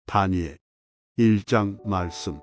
다니엘 1장 말씀.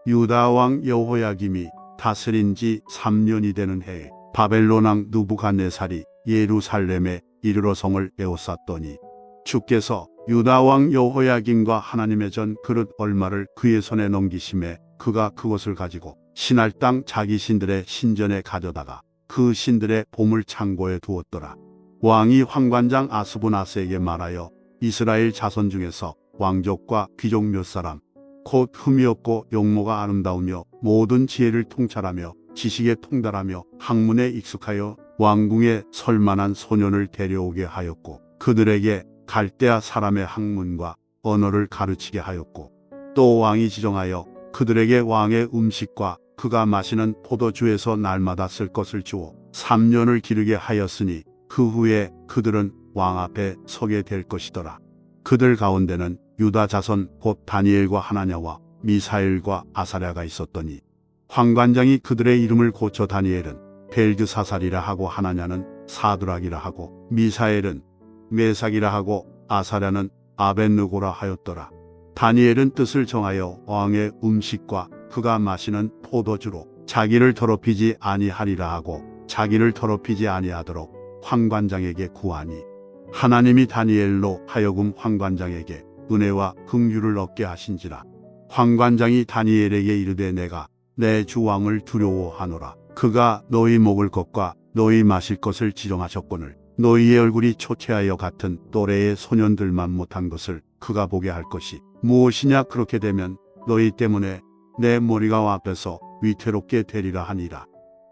유다 왕 여호야김이 다스린 지 3년이 되는 해에 바벨론 왕 느부갓네살이 예루살렘에 이르러 성을 에워쌌더니 주께서 유다 왕 여호야김과 하나님의 전 그릇 얼마를 그의 손에 넘기심에 그가 그것을 가지고 신할 땅 자기 신들의 신전에 가져다가 그 신들의 보물 창고에 두었더라. 왕이 환관장 아스부나스에게 말하여 이스라엘 자손 중에서 왕족과 귀족 몇 사람 곧 흠이 없고 용모가 아름다우며 모든 지혜를 통찰하며 지식에 통달하며 학문에 익숙하여 왕궁에 설만한 소년을 데려오게 하였고 그들에게 갈대아 사람의 학문과 언어를 가르치게 하였고 또 왕이 지정하여 그들에게 왕의 음식과 그가 마시는 포도주에서 날마다 쓸 것을 주어 3년을 기르게 하였으니 그 후에 그들은 왕 앞에 서게 될 것이더라. 그들 가운데는 유다 자손 곧 다니엘과 하나냐와 미사엘과 아사랴가 있었더니 환관장이 그들의 이름을 고쳐 다니엘은 벨드사살이라 하고 하나냐는 사드락이라 하고 미사엘은 메삭이라 하고 아사랴는 아벳느고라 하였더라. 다니엘은 뜻을 정하여 왕의 음식과 그가 마시는 포도주로 자기를 더럽히지 아니하리라 하고 자기를 더럽히지 아니하도록 환관장에게 구하니 하나님이 다니엘로 하여금 환관장에게 은혜와 긍휼을 얻게 하신지라. 환관장이 다니엘에게 이르되 내가 내 주 왕을 두려워하노라. 그가 너희 먹을 것과 너희 마실 것을 지정하셨거늘 너희의 얼굴이 초췌하여 같은 또래의 소년들만 못한 것을 그가 보게 할 것이 무엇이냐. 그렇게 되면 너희 때문에 내 머리가 앞에서 위태롭게 되리라 하니라.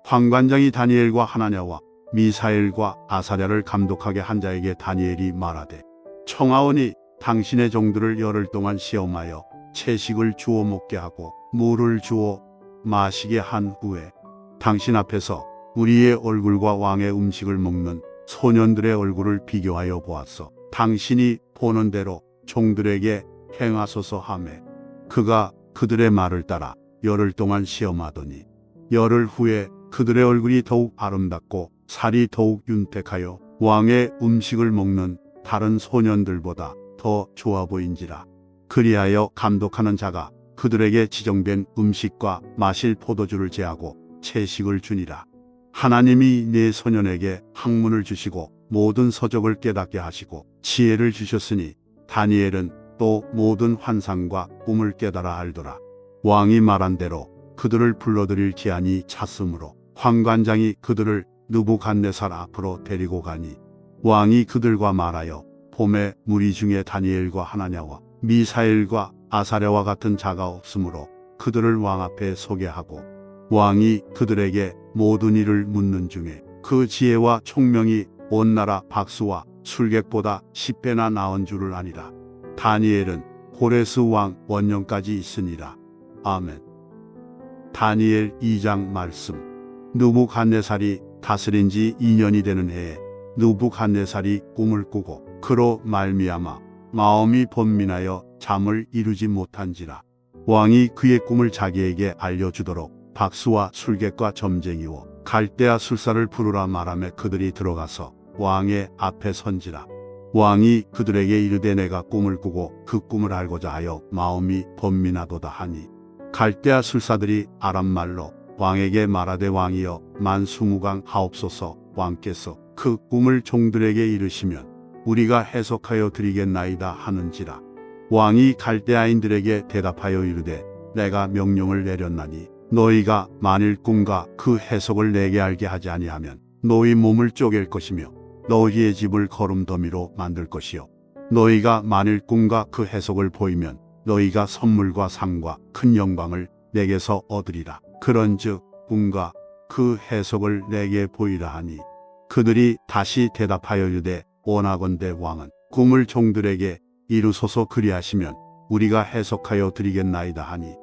환관장이 다니엘과 하나냐와 미사엘과 아사랴를 감독하게 한 자에게 다니엘이 말하되 청하오니 당신의 종들을 열흘 동안 시험하여 채식을 주어 먹게 하고 물을 주어 마시게 한 후에 당신 앞에서 우리의 얼굴과 왕의 음식을 먹는 소년들의 얼굴을 비교하여 보았어. 당신이 보는 대로 종들에게 행하소서 하매 그가 그들의 말을 따라 열흘 동안 시험하더니 열흘 후에 그들의 얼굴이 더욱 아름답고 살이 더욱 윤택하여 왕의 음식을 먹는 다른 소년들보다 더 좋아 보인지라. 그리하여 감독하는 자가 그들에게 지정된 음식과 마실 포도주를 제하고 채식을 주니라. 하나님이 네 소년에게 학문을 주시고 모든 서적을 깨닫게 하시고 지혜를 주셨으니 다니엘은 또 모든 환상과 꿈을 깨달아 알더라. 왕이 말한 대로 그들을 불러들일 기한이 찼으므로 환관장이 그들을 느부갓네살 앞으로 데리고 가니 왕이 그들과 말하여 봄에 무리 중에 다니엘과 하나냐와 미사엘과 아사랴와 같은 자가 없으므로 그들을 왕 앞에 서게 하고 왕이 그들에게 모든 일을 묻는 중에 그 지혜와 총명이 온 나라 박수와 술객보다 10배나 나은 줄을 아니라. 다니엘은 고레스 왕 원년까지 있으니라. 아멘. 다니엘 2장 말씀. 느부갓네살이 다스린 지 2년이 되는 해에 느부갓네살이 꿈을 꾸고 그로 말미암아 마음이 번민하여 잠을 이루지 못한지라. 왕이 그의 꿈을 자기에게 알려주도록 박수와 술객과 점쟁이와 갈대아 술사를 부르라 말하며 그들이 들어가서 왕의 앞에 선지라. 왕이 그들에게 이르되 내가 꿈을 꾸고 그 꿈을 알고자 하여 마음이 번민하도다 하니 갈대아 술사들이 아람말로 왕에게 말하되 왕이여 만수무강 하옵소서. 왕께서 그 꿈을 종들에게 이르시면 우리가 해석하여 드리겠나이다 하는지라. 왕이 갈대아인들에게 대답하여 이르되 내가 명령을 내렸나니 너희가 만일 꿈과 그 해석을 내게 알게 하지 아니하면 너희 몸을 쪼갤 것이며 너희의 집을 거름더미로 만들 것이요 너희가 만일 꿈과 그 해석을 보이면 너희가 선물과 상과 큰 영광을 내게서 얻으리라. 그런즉 꿈과 그 해석을 내게 보이라 하니 그들이 다시 대답하여 이르되 원하건대 왕은 꿈을 종들에게 이루소서. 그리하시면 우리가 해석하여 드리겠나이다 하니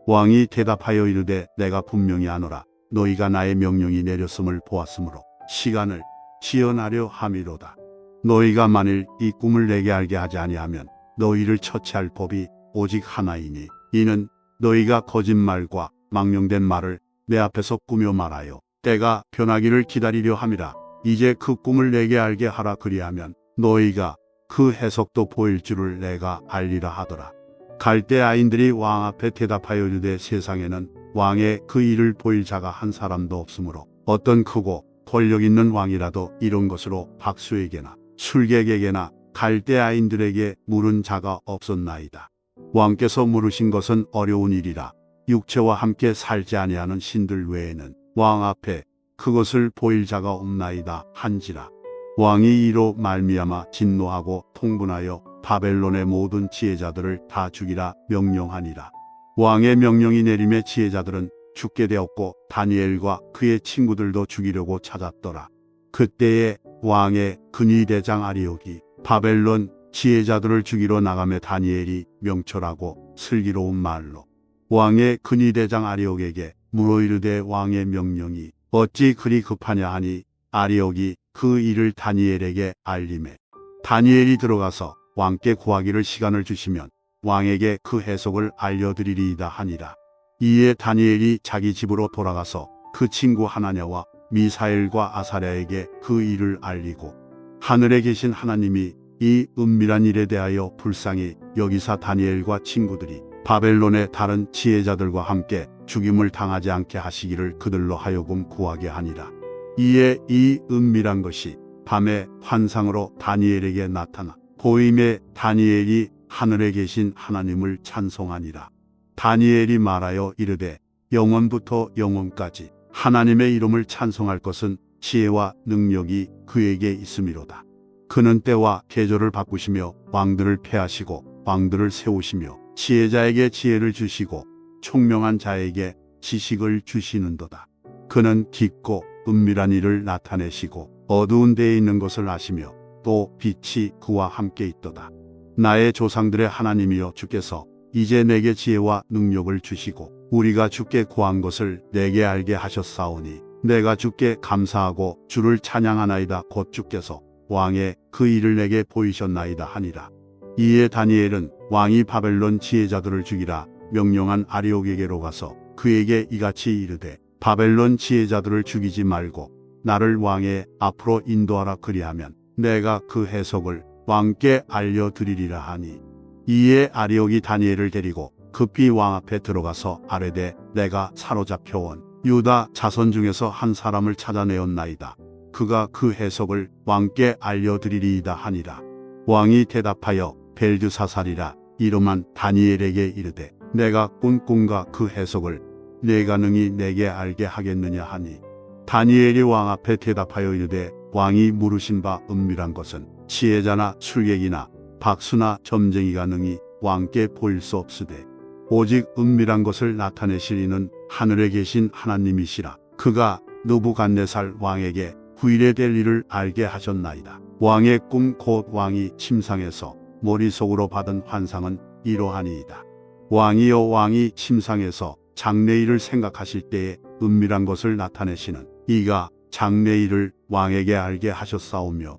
왕이 대답하여 이르되 내가 분명히 아노라. 너희가 나의 명령이 내렸음을 보았으므로 시간을 지연하려 함이로다. 너희가 만일 이 꿈을 내게 알게 하지 아니하면 너희를 처치할 법이 오직 하나이니 이는 너희가 거짓말과 망령된 말을 내 앞에서 꾸며 말하여 때가 변하기를 기다리려 함이라. 이제 그 꿈을 내게 알게 하라. 그리하면 너희가 그 해석도 보일 줄을 내가 알리라 하더라. 갈대아인들이 왕 앞에 대답하여 이르되 세상에는 왕의 그 일을 보일 자가 한 사람도 없으므로 어떤 크고 권력 있는 왕이라도 이런 것으로 박수에게나 술객에게나 갈대아인들에게 물은 자가 없었나이다. 왕께서 물으신 것은 어려운 일이라 육체와 함께 살지 아니하는 신들 외에는 왕 앞에 그것을 보일 자가 없나이다 한지라. 왕이 이로 말미암아 진노하고 통분하여 바벨론의 모든 지혜자들을 다 죽이라 명령하니라. 왕의 명령이 내림에 지혜자들은 죽게 되었고 다니엘과 그의 친구들도 죽이려고 찾았더라. 그때에 왕의 근위대장 아리옥이 바벨론 지혜자들을 죽이러 나가매 다니엘이 명철하고 슬기로운 말로 왕의 근위대장 아리옥에게 물어 이르되 왕의 명령이 어찌 그리 급하냐 하니 아리옥이 그 일을 다니엘에게 알림해 다니엘이 들어가서 왕께 구하기를 시간을 주시면 왕에게 그 해석을 알려드리리이다 하니라. 이에 다니엘이 자기 집으로 돌아가서 그 친구 하나냐와 미사엘과 아사랴에게 그 일을 알리고 하늘에 계신 하나님이 이 은밀한 일에 대하여 불쌍히 여기사 다니엘과 친구들이 바벨론의 다른 지혜자들과 함께 죽임을 당하지 않게 하시기를 그들로 하여금 구하게 하니라. 이에 이 은밀한 것이 밤에 환상으로 다니엘에게 나타나 보임에 다니엘이 하늘에 계신 하나님을 찬송하니라. 다니엘이 말하여 이르되 영원부터 영원까지 하나님의 이름을 찬송할 것은 지혜와 능력이 그에게 있음이로다. 그는 때와 계절을 바꾸시며 왕들을 패하시고 왕들을 세우시며 지혜자에게 지혜를 주시고 총명한 자에게 지식을 주시는도다. 그는 깊고 은밀한 일을 나타내시고 어두운 데에 있는 것을 아시며 또 빛이 그와 함께 있도다. 나의 조상들의 하나님이여 주께서 이제 내게 지혜와 능력을 주시고 우리가 주께 구한 것을 내게 알게 하셨사오니 내가 주께 감사하고 주를 찬양하나이다. 곧 주께서 왕의 그 일을 내게 보이셨나이다 하니라. 이에 다니엘은 왕이 바벨론 지혜자들을 죽이라 명령한 아리옥에게로 가서 그에게 이같이 이르되 바벨론 지혜자들을 죽이지 말고 나를 왕의 앞으로 인도하라. 그리하면 내가 그 해석을 왕께 알려드리리라 하니 이에 아리옥이 다니엘을 데리고 급히 왕 앞에 들어가서 아뢰되 내가 사로잡혀온 유다 자손 중에서 한 사람을 찾아내었나이다. 그가 그 해석을 왕께 알려드리리이다 하니라. 왕이 대답하여 벨드사살이라 이름한 다니엘에게 이르되 내가 꾼 꿈과 그 해석을 네가 능히 내게 알게 하겠느냐 하니 다니엘이 왕 앞에 대답하여 이르되 왕이 물으신 바 은밀한 것은 지혜자나 술객이나 박수나 점쟁이가 능히 왕께 보일 수 없으되 오직 은밀한 것을 나타내실 이는 하늘에 계신 하나님이시라. 그가 느부갓네살 왕에게 후일에 될 일을 알게 하셨나이다. 왕의 꿈 곧 왕이 침상에서 머릿속으로 받은 환상은 이러하니이다. 왕이여 왕이 침상에서 장래일을 생각하실 때에 은밀한 것을 나타내시는 이가 장래일을 왕에게 알게 하셨사오며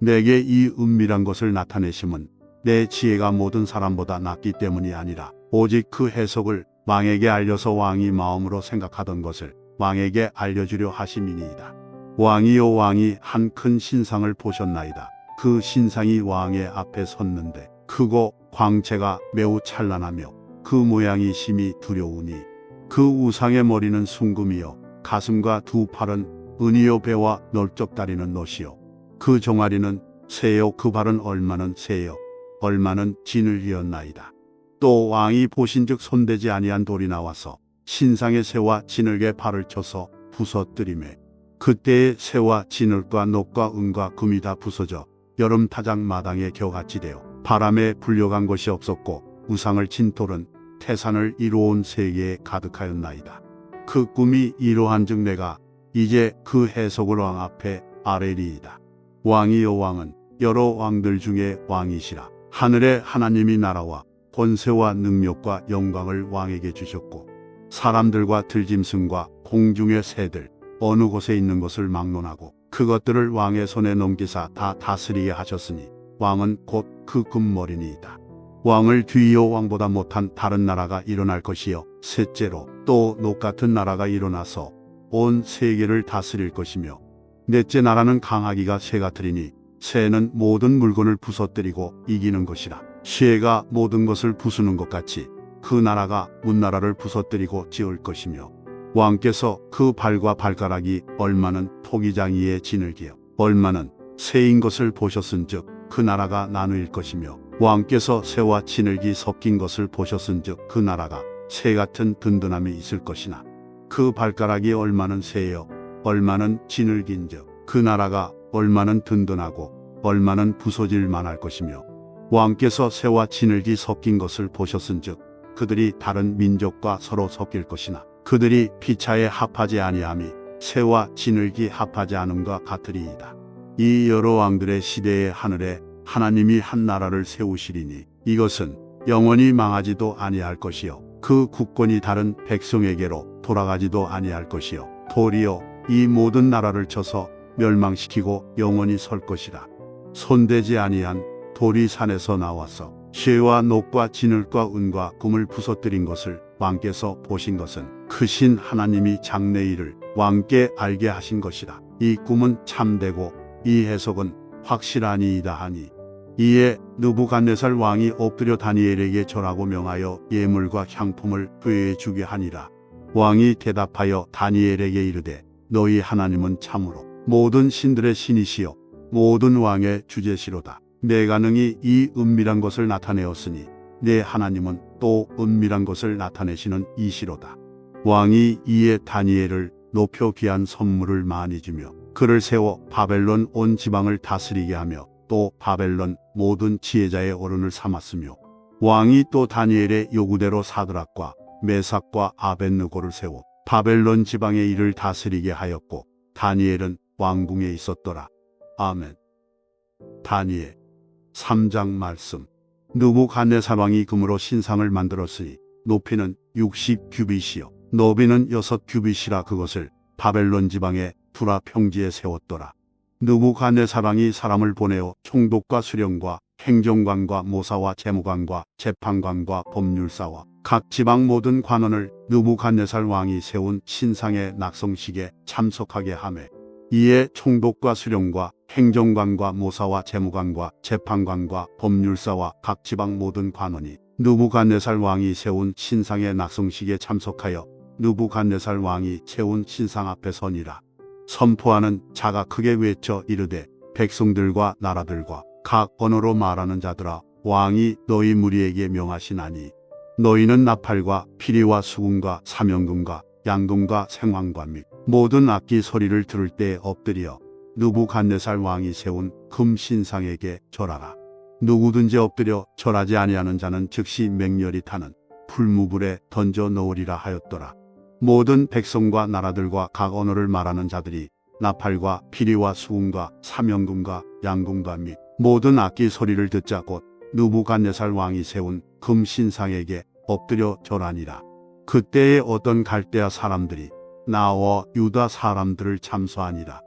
내게 이 은밀한 것을 나타내심은 내 지혜가 모든 사람보다 낫기 때문이 아니라 오직 그 해석을 왕에게 알려서 왕이 마음으로 생각하던 것을 왕에게 알려주려 하심이니이다. 왕이여 왕이 한 큰 신상을 보셨나이다. 그 신상이 왕의 앞에 섰는데 크고 광채가 매우 찬란하며 그 모양이 심히 두려우니 그 우상의 머리는 순금이요 가슴과 두 팔은 은이요 배와 넓적 다리는 놋이요 그 종아리는 새요 그 발은 얼마는 새요 얼마는 진을이었나이다. 또 왕이 보신즉 손대지 아니한 돌이 나와서 신상의 새와 진흙에 발을 쳐서 부서뜨리매 그때의 새와 진흙과 놋과 은과 금이 다 부서져 여름 타작 마당에 겨같이 되어 바람에 불려간 것이 없었고 우상을 친 돌은 태산을 이루어온 세계에 가득하였나이다. 그 꿈이 이러한즉 내가 이제 그 해석을 왕 앞에 아뢰리이다. 왕이여 왕은 여러 왕들 중에 왕이시라. 하늘의 하나님이 나라와 권세와 능력과 영광을 왕에게 주셨고 사람들과 들짐승과 공중의 새들 어느 곳에 있는 것을 막론하고 그것들을 왕의 손에 넘기사 다 다스리게 하셨으니 왕은 곧 그 금머리니이다. 왕을 뒤이어 왕보다 못한 다른 나라가 일어날 것이요 셋째로 또 녹 같은 나라가 일어나서 온 세계를 다스릴 것이며 넷째 나라는 강하기가 새 같으리니 새는 모든 물건을 부서뜨리고 이기는 것이라. 시해가 모든 것을 부수는 것 같이 그 나라가 문나라를 부서뜨리고 지을 것이며 왕께서 그 발과 발가락이 얼마는 토기장이의 지늘기요 얼마는 새인 것을 보셨은즉 그 나라가 나누일 것이며 왕께서 새와 지늘기 섞인 것을 보셨은즉 그 나라가 새 같은 든든함이 있을 것이나 그 발가락이 얼마는 새요 얼마는 지늘긴즉 그 나라가 얼마는 든든하고 얼마는 부서질 만할 것이며 왕께서 새와 지늘기 섞인 것을 보셨은즉 그들이 다른 민족과 서로 섞일 것이나 그들이 피차에 합하지 아니함이 새와 지늘기 합하지 않음과 같으리이다. 이 여러 왕들의 시대의 하늘에 하나님이 한 나라를 세우시리니 이것은 영원히 망하지도 아니할 것이요 그 국권이 다른 백성에게로 돌아가지도 아니할 것이요 도리어 이 모든 나라를 쳐서 멸망시키고 영원히 설 것이라. 손대지 아니한 돌이 산에서 나와서 시와 녹과 진흙과 은과 금을 부서뜨린 것을 왕께서 보신 것은 크신 하나님이 장래일을 왕께 알게 하신 것이라. 이 꿈은 참되고 이 해석은 확실하니이다 하니 이에 느부갓네살 왕이 엎드려 다니엘에게 절하고 명하여 예물과 향품을 그에게 주게 하니라. 왕이 대답하여 다니엘에게 이르되 너희 하나님은 참으로 모든 신들의 신이시여 모든 왕의 주제시로다. 내가 능히 이 은밀한 것을 나타내었으니 내 하나님은 또 은밀한 것을 나타내시는 이시로다. 왕이 이에 다니엘을 높여 귀한 선물을 많이 주며 그를 세워 바벨론 온 지방을 다스리게 하며 또 바벨론 모든 지혜자의 어른을 삼았으며 왕이 또 다니엘의 요구대로 사드락과 메삭과 아벳느고를 세워 바벨론 지방의 일을 다스리게 하였고 다니엘은 왕궁에 있었더라. 아멘. 다니엘 3장 말씀. 느부갓네살 왕이 금으로 신상을 만들었으니 높이는 60규빗이요 너비는 6규빗이라 그것을 바벨론 지방의 두라 평지에 세웠더라. 느부갓네살 왕이 사람을 보내어 총독과 수령과 행정관과 모사와 재무관과 재판관과 법률사와 각 지방 모든 관원을 느부갓네살 왕이 세운 신상의 낙성식에 참석하게 하매 이에 총독과 수령과 행정관과 모사와 재무관과 재판관과 법률사와 각 지방 모든 관원이 느부갓네살 왕이 세운 신상의 낙성식에 참석하여 느부갓네살 왕이 세운 신상 앞에 서니라. 선포하는 자가 크게 외쳐 이르되 백성들과 나라들과 각 언어로 말하는 자들아 왕이 너희 무리에게 명하시나니 너희는 나팔과 피리와 수금과 사명금과 양금과 생황과 및 모든 악기 소리를 들을 때에 엎드려 느부갓네살 왕이 세운 금 신상에게 절하라. 누구든지 엎드려 절하지 아니하는 자는 즉시 맹렬히 타는 풀무불에 던져 넣으리라 하였더라. 모든 백성과 나라들과 각 언어를 말하는 자들이 나팔과 피리와 수금과 사명금과 양금과 및 모든 악기 소리를 듣자 곧 느부갓네살 왕이 세운 금 신상에게 엎드려 절하니라. 그때에 어떤 갈대아 사람들이 나와 유다 사람들을 참소하니라.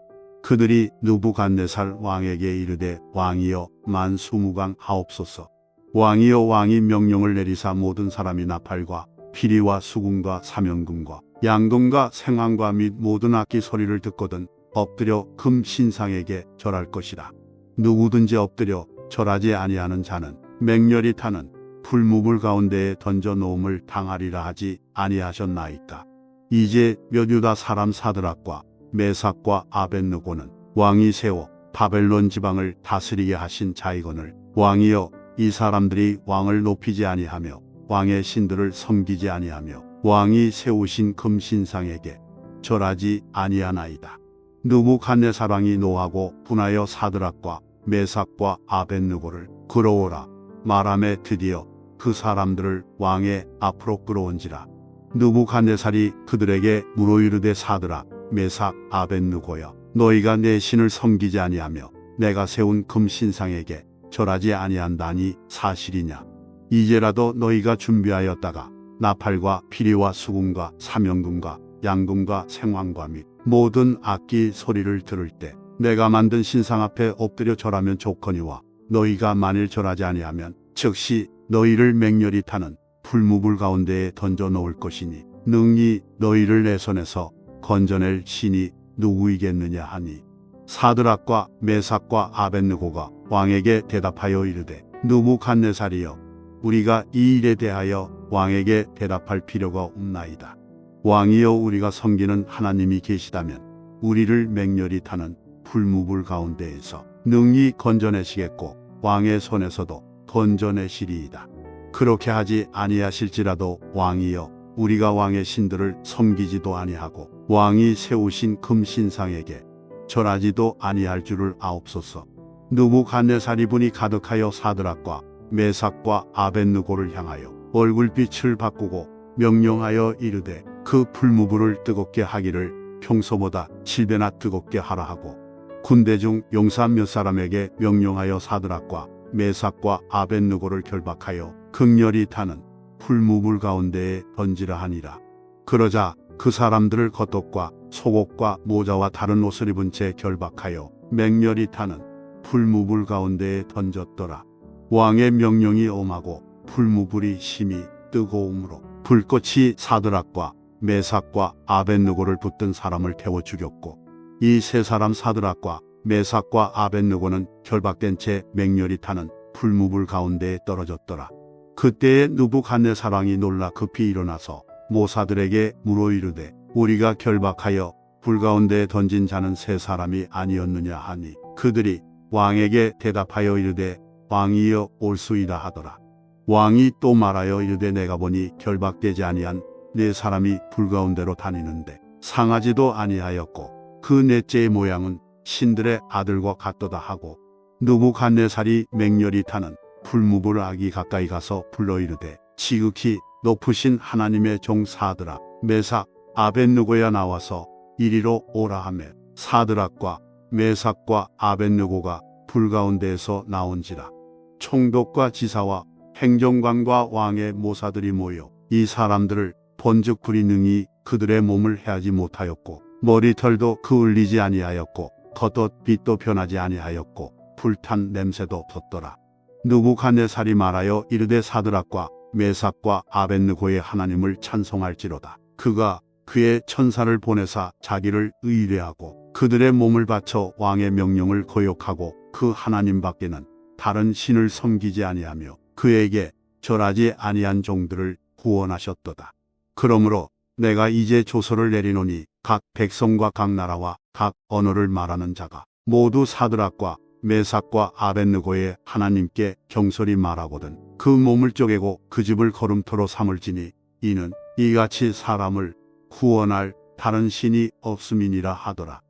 그들이 느부갓네살 왕에게 이르되 왕이여 만수무강 하옵소서. 왕이여 왕이 명령을 내리사 모든 사람이 나팔과 피리와 수금과 사명금과 양금과 생황과 및 모든 악기 소리를 듣거든 엎드려 금 신상에게 절할 것이라. 누구든지 엎드려 절하지 아니하는 자는 맹렬히 타는 풀무불 가운데에 던져 놓음을 당하리라 하지 아니하셨나이까. 이제 몇 유다 사람 사드락과 메삭과 아벳느고는 왕이 세워 바벨론 지방을 다스리게 하신 자이거늘 왕이여 이 사람들이 왕을 높이지 아니하며 왕의 신들을 섬기지 아니하며 왕이 세우신 금신상에게 절하지 아니하나이다. 느부갓네살 왕이 노하고 분하여 사드락과 메삭과 아벳느고를 끌어오라 말하매 드디어 그 사람들을 왕의 앞으로 끌어온지라. 느부갓네살이 그들에게 물어 이르되 사드락 메삭 아벳느고여 너희가 내 신을 섬기지 아니하며 내가 세운 금신상에게 절하지 아니한다니 사실이냐. 이제라도 너희가 준비하였다가 나팔과 피리와 수금과 사명금과 양금과 생황과 및 모든 악기 소리를 들을 때 내가 만든 신상 앞에 엎드려 절하면 좋거니와 너희가 만일 절하지 아니하면 즉시 너희를 맹렬히 타는 풀무불 가운데에 던져 놓을 것이니 능히 너희를 내 손에서 건져낼 신이 누구이겠느냐 하니 사드락과 메삭과 아벳느고가 왕에게 대답하여 이르되 느부갓네살이여, 우리가 이 일에 대하여 왕에게 대답할 필요가 없나이다. 왕이여, 우리가 섬기는 하나님이 계시다면 우리를 맹렬히 타는 풀무불 가운데에서 능히 건져내시겠고 왕의 손에서도 건져내시리이다. 그렇게 하지 아니하실지라도 왕이여, 우리가 왕의 신들을 섬기지도 아니하고 왕이 세우신 금신상에게 절하지도 아니할 줄을 아옵소서. 느부갓네살이 분이 가득하여 사드락과 메삭과 아벳느고를 향하여 얼굴빛을 바꾸고 명령하여 이르되 그 풀무불을 뜨겁게 하기를 평소보다 7배나 뜨겁게 하라 하고 군대 중 용사 몇 사람에게 명령하여 사드락과 메삭과 아벳느고를 결박하여 극렬히 타는 풀무불 가운데에 던지라 하니라. 그러자 그 사람들을 겉옷과 속옷과 모자와 다른 옷을 입은 채 결박하여 맹렬히 타는 풀무불 가운데에 던졌더라. 왕의 명령이 엄하고 풀무불이 심히 뜨거움으로 불꽃이 사드락과 메삭과 아벳느고를 붙든 사람을 태워 죽였고, 이 세 사람 사드락과 메삭과 아벳느고는 결박된 채 맹렬히 타는 풀무불 가운데에 떨어졌더라. 그때에 느부갓네살 왕이 놀라 급히 일어나서 모사들에게 물어 이르되 우리가 결박하여 불 가운데에 던진 자는 세 사람이 아니었느냐 하니, 그들이 왕에게 대답하여 이르되 왕이여 올수이다 하더라. 왕이 또 말하여 이르되 내가 보니 결박되지 아니한 네 사람이 불 가운데로 다니는데 상하지도 아니하였고 그 넷째의 모양은 신들의 아들과 같도다 하고, 느부갓네살이 맹렬히 타는 풀무불 아기 가까이 가서 불러 이르되 지극히 높으신 하나님의 종 사드락 메삭 아벳느고야 나와서 이리로 오라 하며 사드락과 메삭과 아벳느고가 불 가운데에서 나온지라. 총독과 지사와 행정관과 왕의 모사들이 모여 이 사람들을 본즉 불이 능히 그들의 몸을 해하지 못하였고 머리털도 그을리지 아니하였고 겉옷 빛도 변하지 아니하였고 불탄 냄새도 뒀더라. 느부갓네살이 말하여 이르되 사드락과 메삭과 아벳느고의 하나님을 찬송할지로다. 그가 그의 천사를 보내사 자기를 의뢰하고 그들의 몸을 바쳐 왕의 명령을 거역하고 그 하나님 밖에는 다른 신을 섬기지 아니하며 그에게 절하지 아니한 종들을 구원하셨도다. 그러므로 내가 이제 조서를 내리노니 각 백성과 각 나라와 각 언어를 말하는 자가 모두 사드락과 메삭과 아벳느고의 하나님께 경솔히 말하거든 그 몸을 쪼개고 그 집을 거름토로 삼을지니 이는 이같이 사람을 구원할 다른 신이 없음이니라 하더라.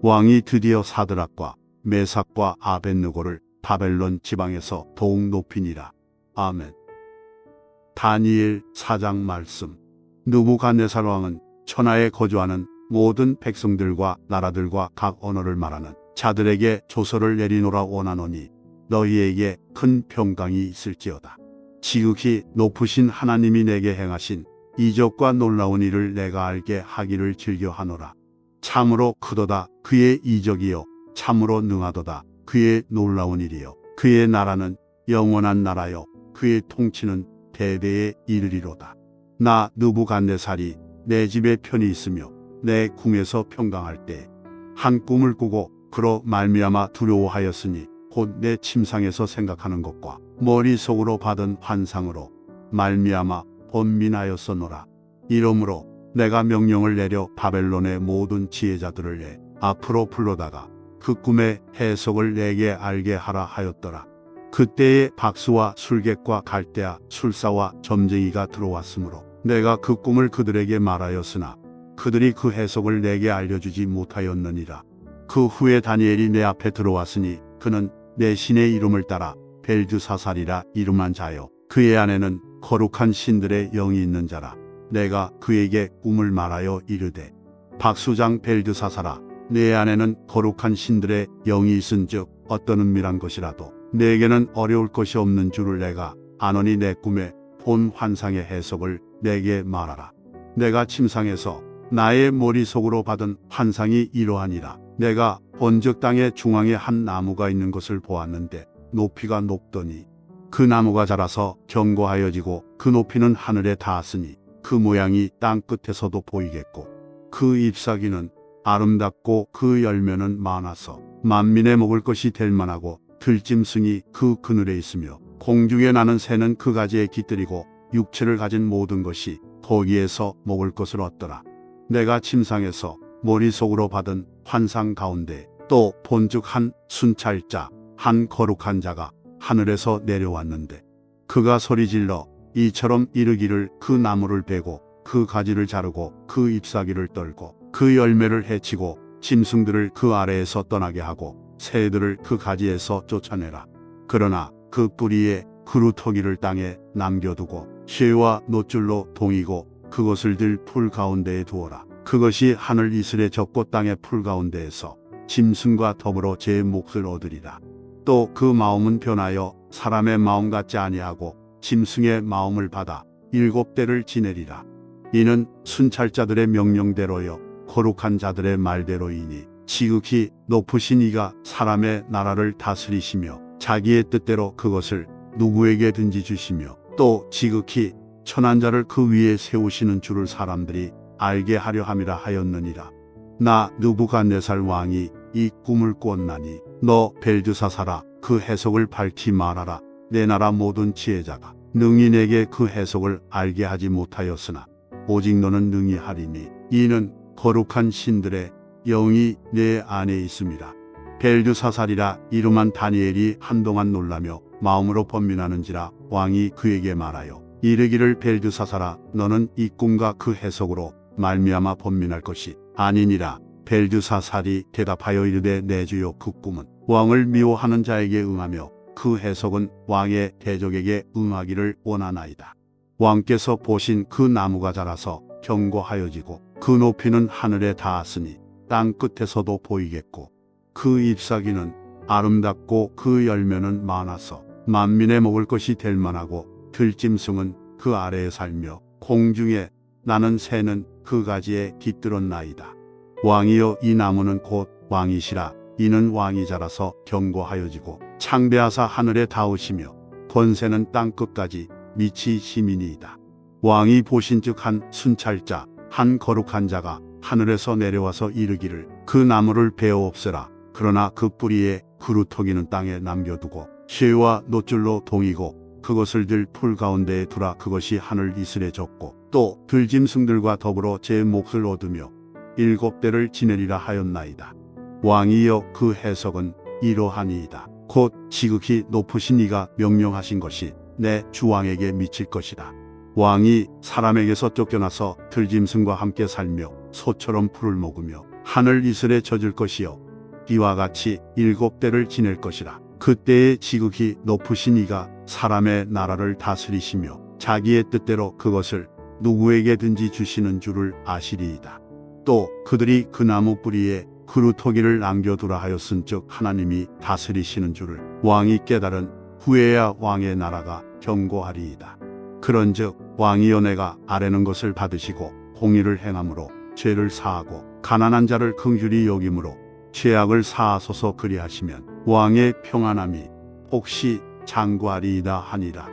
왕이 드디어 사드락과 메삭과 아벳느고를 바벨론 지방에서 더욱 높이니라. 아멘. 다니엘 4장 말씀. 느부갓네살 왕은 천하에 거주하는 모든 백성들과 나라들과 각 언어를 말하는 자들에게 조서를 내리노라 원하노니 너희에게 큰 평강이 있을지어다. 지극히 높으신 하나님이 내게 행하신 이적과 놀라운 일을 내가 알게 하기를 즐겨하노라. 참으로 크도다 그의 이적이요 참으로 능하도다 그의 놀라운 일이요 그의 나라는 영원한 나라요 그의 통치는 대대에 이르리로다. 나 느부갓네살이 내 집에 편히 있으며 내 궁에서 평강할 때 한 꿈을 꾸고 그로 말미암아 두려워하였으니 곧 내 침상에서 생각하는 것과 머릿속으로 받은 환상으로 말미암아 번민하였었노라. 이러므로 내가 명령을 내려 바벨론의 모든 지혜자들을 내 앞으로 불러다가 그 꿈의 해석을 내게 알게 하라 하였더라. 그때에 박수와 술객과 갈대아 술사와 점쟁이가 들어왔으므로 내가 그 꿈을 그들에게 말하였으나 그들이 그 해석을 내게 알려주지 못하였느니라. 그 후에 다니엘이 내 앞에 들어왔으니 그는 내 신의 이름을 따라 벨드사살이라 이름한 자요 그의 안에는 거룩한 신들의 영이 있는 자라. 내가 그에게 꿈을 말하여 이르되 박수장 벨드사살아 내 안에는 거룩한 신들의 영이 있은즉 어떤 은밀한 것이라도 내게는 어려울 것이 없는 줄을 내가 아노니 내 꿈에 본 환상의 해석을 내게 말하라. 내가 침상에서 나의 머릿속으로 받은 환상이 이러하니라. 내가 본즉 땅의 중앙에 한 나무가 있는 것을 보았는데 높이가 높더니 그 나무가 자라서 견고하여지고 그 높이는 하늘에 닿았으니 그 모양이 땅 끝에서도 보이겠고 그 잎사귀는 아름답고 그 열매는 많아서 만민의 먹을 것이 될 만하고 들짐승이 그 그늘에 있으며 공중에 나는 새는 그 가지에 깃들이고 육체를 가진 모든 것이 거기에서 먹을 것을 얻더라. 내가 침상에서 머릿속으로 받은 환상 가운데 또 본즉 한 순찰자, 한 거룩한 자가 하늘에서 내려왔는데 그가 소리질러 이처럼 이르기를 그 나무를 베고 그 가지를 자르고 그 잎사귀를 떨고 그 열매를 해치고 짐승들을 그 아래에서 떠나게 하고 새들을 그 가지에서 쫓아내라. 그러나 그 뿌리에 그루터기를 땅에 남겨두고 쇠와 놋줄로 동이고 그것을 들 풀 가운데에 두어라. 그것이 하늘 이슬에 젖고 땅의 풀 가운데에서 짐승과 더불어 제 몫을 얻으리라. 또 그 마음은 변하여 사람의 마음 같지 아니하고 짐승의 마음을 받아 7대를 지내리라. 이는 순찰자들의 명령대로요 거룩한 자들의 말대로이니 지극히 높으신 이가 사람의 나라를 다스리시며 자기의 뜻대로 그것을 누구에게든지 주시며 또 지극히 천한 자를 그 위에 세우시는 줄을 사람들이 알게 하려 함이라 하였느니라. 나 느부갓네살 왕이 이 꿈을 꾸었나니 너 벨드사살아 그 해석을 밝히 말하라. 내 나라 모든 지혜자가 능히 내게 그 해석을 알게 하지 못하였으나 오직 너는 능히 하리니 이는 거룩한 신들의 영이 내 안에 있습니다. 벨드사살이라 이름한 다니엘이 한동안 놀라며 마음으로 번민하는지라 왕이 그에게 말하여 이르기를 벨드사살아 너는 이 꿈과 그 해석으로 말미암아 번민할 것이 아니니라. 벨드사살이 대답하여 이르되 내 주여 그 꿈은 왕을 미워하는 자에게 응하며 그 해석은 왕의 대적에게 응하기를 원하나이다. 왕께서 보신 그 나무가 자라서 견고하여지고 그 높이는 하늘에 닿았으니 땅 끝에서도 보이겠고 그 잎사귀는 아름답고 그 열매는 많아서 만민의 먹을 것이 될 만하고 들짐승은 그 아래에 살며 공중에 나는 새는 그 가지에 깃들었나이다. 왕이여 이 나무는 곧 왕이시라. 이는 왕이 자라서 견고하여지고 창대하사 하늘에 닿으시며 권세는 땅 끝까지 미치시미니이다. 왕이 보신즉 한 순찰자, 한 거룩한 자가 하늘에서 내려와서 이르기를 그 나무를 베어 없애라. 그러나 그 뿌리에 그루터기는 땅에 남겨두고 쇠와 놋줄로 동이고 그것을 들 풀 가운데에 두라. 그것이 하늘 이슬에 젖고 또 들짐승들과 더불어 제 몫을 얻으며 7대를 지내리라 하였나이다. 왕이여 그 해석은 이러하니이다. 곧 지극히 높으신 이가 명령하신 것이 내 주왕에게 미칠 것이다. 왕이 사람에게서 쫓겨나서 들짐승과 함께 살며 소처럼 풀을 먹으며 하늘 이슬에 젖을 것이요 이와 같이 7대를 지낼 것이라. 그때에 지극히 높으신 이가 사람의 나라를 다스리시며 자기의 뜻대로 그것을 누구에게든지 주시는 줄을 아시리이다. 또 그들이 그 나무 뿌리에 그루터기를 남겨두라 하였은즉 하나님이 다스리시는 줄을 왕이 깨달은 후에야 왕의 나라가 견고하리이다. 그런즉 왕이여 내가 아뢰는 것을 받으시고 공의를 행함으로 죄를 사하고 가난한 자를 긍휼히 여김으로 죄악을 사하소서 그리하시면 왕의 평안함이 혹시 장구하리이다 하니라.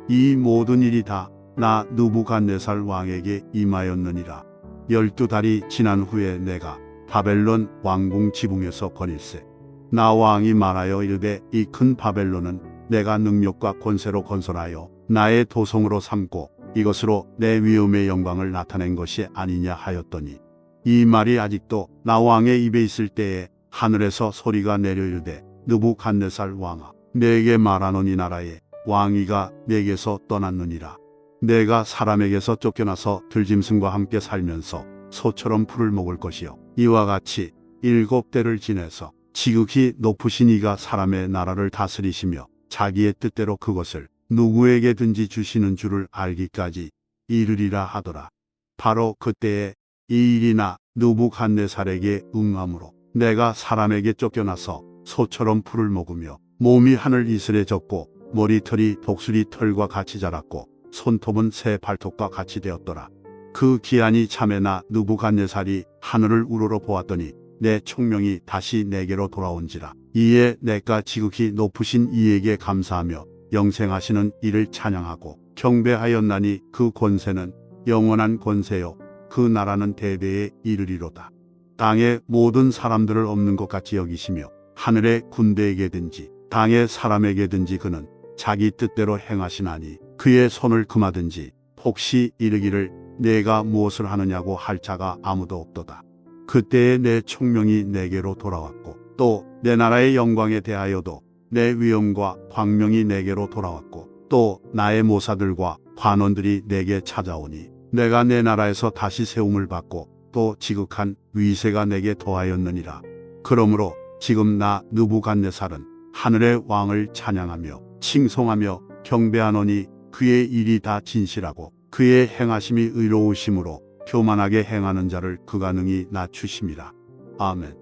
이 모든 일이 다 나 느부갓네살 왕에게 임하였느니라. 12달이 지난 후에 내가 바벨론 왕궁 지붕에서 거닐세. 나 왕이 말하여 이르되 이 큰 바벨론은 내가 능력과 권세로 건설하여 나의 도성으로 삼고 이것으로 내 위엄의 영광을 나타낸 것이 아니냐 하였더니 이 말이 아직도 나 왕의 입에 있을 때에 하늘에서 소리가 내려 이르되 느부갓네살 왕아 내게 말하노니 나라의 왕위가 내게서 떠났느니라. 내가 사람에게서 쫓겨나서 들짐승과 함께 살면서 소처럼 풀을 먹을 것이요 이와 같이 7대를 지내서 지극히 높으신 이가 사람의 나라를 다스리시며 자기의 뜻대로 그것을 누구에게든지 주시는 줄을 알기까지 이르리라 하더라. 바로 그때에 이 일이 나 느부갓네살에게 응함으로 내가 사람에게 쫓겨나서 소처럼 풀을 먹으며 몸이 하늘 이슬에 젖고 머리털이 독수리 털과 같이 자랐고 손톱은 새 발톱과 같이 되었더라. 그 기한이 참에 나 느부갓네살이 하늘을 우러러 보았더니 내 총명이 다시 내게로 돌아온지라. 이에 내가 지극히 높으신 이에게 감사하며 영생하시는 이를 찬양하고 경배하였나니 그 권세는 영원한 권세요 그 나라는 대대에 이르리로다. 땅의 모든 사람들을 없는 것 같이 여기시며 하늘의 군대에게든지 땅의 사람에게든지 그는 자기 뜻대로 행하시나니 그의 손을 금하든지 혹시 이르기를 내가 무엇을 하느냐고 할 자가 아무도 없도다. 그때에 내 총명이 내게로 돌아왔고 또 내 나라의 영광에 대하여도 내 위엄과 광명이 내게로 돌아왔고 또 나의 모사들과 관원들이 내게 찾아오니 내가 내 나라에서 다시 세움을 받고 또 지극한 위세가 내게 더하였느니라. 그러므로 지금 나 느부갓네살은 하늘의 왕을 찬양하며 칭송하며 경배하노니 그의 일이 다 진실하고 그의 행하심이 의로우심으로 교만하게 행하는 자를 그가 능히 낮추심이라. 아멘.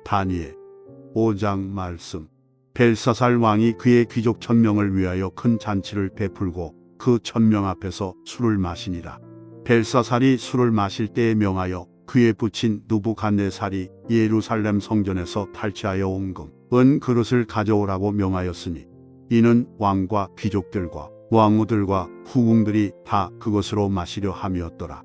다니엘 5장 말씀. 벨사살 왕이 그의 귀족 1000명을 위하여 큰 잔치를 베풀고 그 1000명 앞에서 술을 마시니라. 벨사살이 술을 마실 때에 명하여 그의 부친 느부갓네살이 예루살렘 성전에서 탈취하여 온 금, 은 그릇을 가져오라고 명하였으니 이는 왕과 귀족들과 왕후들과 후궁들이 다 그것으로 마시려 함이었더라.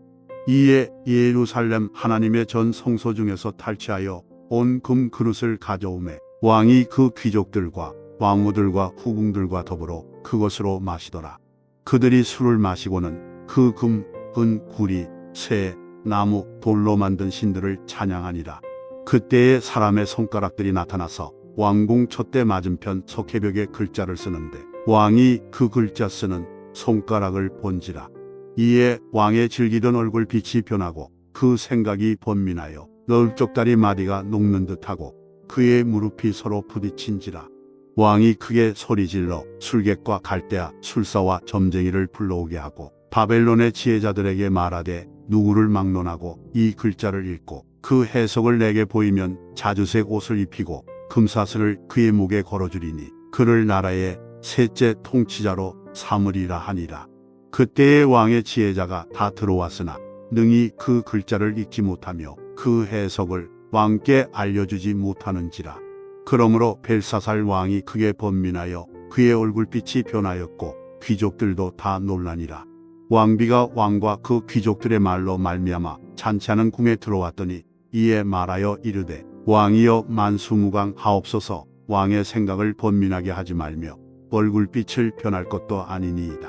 이에 예루살렘 하나님의 전 성소 중에서 탈취하여 온 금 그릇을 가져오매 왕이 그 귀족들과 왕후들과 후궁들과 더불어 그것으로 마시더라. 그들이 술을 마시고는 그 금, 은, 구리, 새, 나무, 돌로 만든 신들을 찬양하니라. 그때에 사람의 손가락들이 나타나서 왕궁 촛대 맞은편 석회벽에 글자를 쓰는데 왕이 그 글자 쓰는 손가락을 본지라. 이에 왕의 즐기던 얼굴 빛이 변하고 그 생각이 번민하여 넓적다리 마디가 녹는 듯하고 그의 무릎이 서로 부딪힌지라. 왕이 크게 소리질러 술객과 갈대아 술사와 점쟁이를 불러오게 하고 바벨론의 지혜자들에게 말하되 누구를 막론하고 이 글자를 읽고 그 해석을 내게 보이면 자주색 옷을 입히고 금사슬을 그의 목에 걸어주리니 그를 나라의 셋째 통치자로 삼으리라 하니라. 그때의 왕의 지혜자가 다 들어왔으나 능히 그 글자를 읽지 못하며 그 해석을 왕께 알려주지 못하는지라. 그러므로 벨사살 왕이 크게 번민하여 그의 얼굴빛이 변하였고 귀족들도 다 놀라니라. 왕비가 왕과 그 귀족들의 말로 말미암아 잔치하는 궁에 들어왔더니 이에 말하여 이르되 왕이여 만수무강하옵소서. 왕의 생각을 번민하게 하지 말며 얼굴빛을 변할 것도 아니니이다.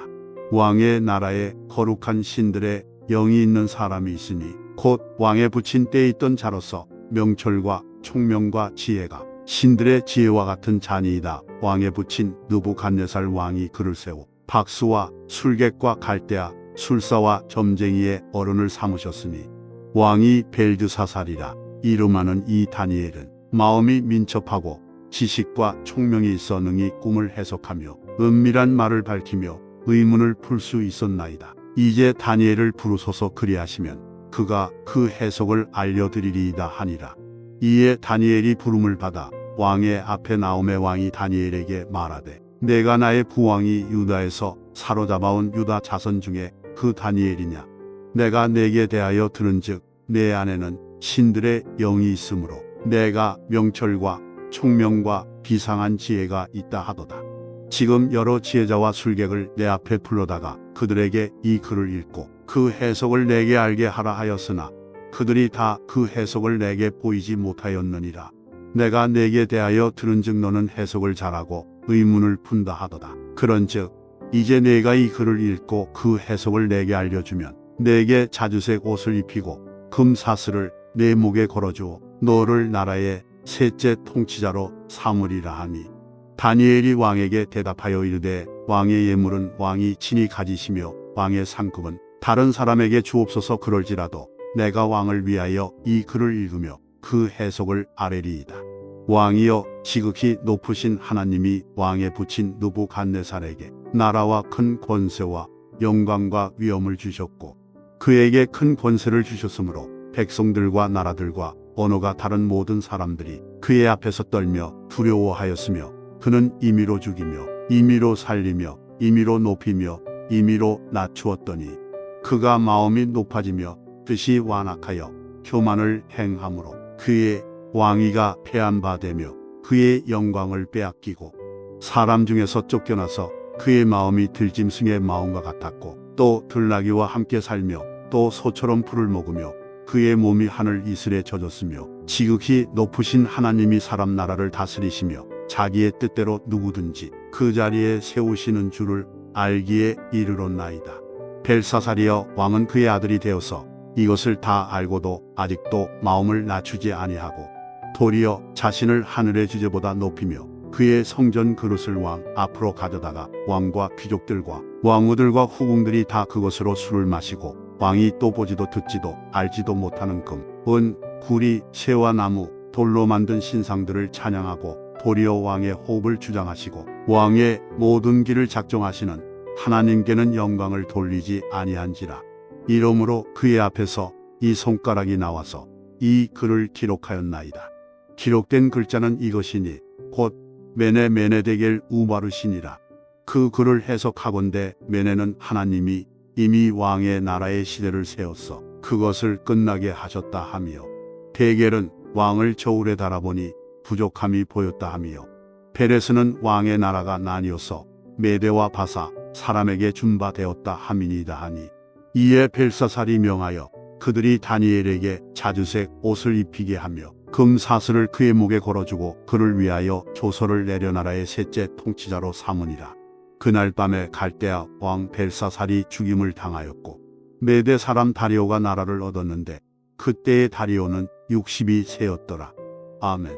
왕의 나라에 거룩한 신들의 영이 있는 사람이 있으니 곧 왕의 붙인 때에 있던 자로서 명철과 총명과 지혜가 신들의 지혜와 같은 자니이다. 왕의 붙인 느부갓네살 왕이 그를 세워 박수와 술객과 갈대아 술사와 점쟁이의 어른을 삼으셨으니 왕이 벨드사살이라 이름하는 이 다니엘은 마음이 민첩하고 지식과 총명이 있어 능히 꿈을 해석하며 은밀한 말을 밝히며 의문을 풀 수 있었나이다. 이제 다니엘을 부르소서 그리하시면 그가 그 해석을 알려드리리이다 하니라. 이에 다니엘이 부름을 받아 왕의 앞에 나오매 왕이 다니엘에게 말하되 내가 나의 부왕이 유다에서 사로잡아온 유다 자손 중에 그 다니엘이냐. 내가 내게 대하여 들은즉 내 안에는 신들의 영이 있으므로 내가 명철과 총명과 비상한 지혜가 있다 하도다. 지금 여러 지혜자와 술객을 내 앞에 불러다가 그들에게 이 글을 읽고 그 해석을 내게 알게 하라 하였으나 그들이 다 그 해석을 내게 보이지 못하였느니라. 내가 내게 대하여 들은즉 너는 해석을 잘하고 의문을 푼다 하도다. 그런즉 이제 내가 이 글을 읽고 그 해석을 내게 알려주면 내게 자주색 옷을 입히고 금사슬을 내 목에 걸어주어 너를 나라의 셋째 통치자로 삼으리라 하니 다니엘이 왕에게 대답하여 이르되 왕의 예물은 왕이 친히 가지시며 왕의 상급은 다른 사람에게 주옵소서. 그럴지라도 내가 왕을 위하여 이 글을 읽으며 그 해석을 아뢰리이다. 왕이여 지극히 높으신 하나님이 왕에 붙인 느부갓네살에게 나라와 큰 권세와 영광과 위엄을 주셨고 그에게 큰 권세를 주셨으므로 백성들과 나라들과 언어가 다른 모든 사람들이 그의 앞에서 떨며 두려워하였으며 그는 임의로 죽이며 임의로 살리며 임의로 높이며 임의로 낮추었더니 그가 마음이 높아지며 뜻이 완악하여 교만을 행함으로 그의 왕위가 폐한바되며 그의 영광을 빼앗기고 사람 중에서 쫓겨나서 그의 마음이 들짐승의 마음과 같았고 또 들나귀와 함께 살며 또 소처럼 풀을 먹으며 그의 몸이 하늘 이슬에 젖었으며 지극히 높으신 하나님이 사람 나라를 다스리시며 자기의 뜻대로 누구든지 그 그 자리에 세우시는 줄을 알기에 이르렀나이다. 벨사살이여, 왕은 그의 아들이 되어서 이것을 다 알고도 아직도 마음을 낮추지 아니하고 도리어 자신을 하늘의 주제보다 높이며 그의 성전 그릇을 왕 앞으로 가져다가 왕과 귀족들과 왕후들과 후궁들이 다 그것으로 술을 마시고 왕이 또 보지도 듣지도 알지도 못하는 금, 은, 구리, 새와 나무, 돌로 만든 신상들을 찬양하고 도리어 왕의 호흡을 주장하시고 왕의 모든 길을 작정하시는 하나님께는 영광을 돌리지 아니한지라. 이러므로 그의 앞에서 이 손가락이 나와서 이 글을 기록하였나이다. 기록된 글자는 이것이니 곧 메네 메네데겔 우바르시니라. 그 글을 해석하건대 메네는 하나님이 이미 왕의 나라의 시대를 세웠어 그것을 끝나게 하셨다 하며, 데겔은 왕을 저울에 달아보니 부족함이 보였다 하며, 베레스는 왕의 나라가 나뉘어서 메대와 바사 사람에게 준바되었다 함이니이다 하니, 이에 벨사살이 명하여 그들이 다니엘에게 자주색 옷을 입히게 하며 금사슬을 그의 목에 걸어주고 그를 위하여 조서를 내려나라의 셋째 통치자로 삼으니라. 그날 밤에 갈대아 왕 벨사살이 죽임을 당하였고 메대 사람 다리오가 나라를 얻었는데 그때의 다리오는 62세였더라. 아멘.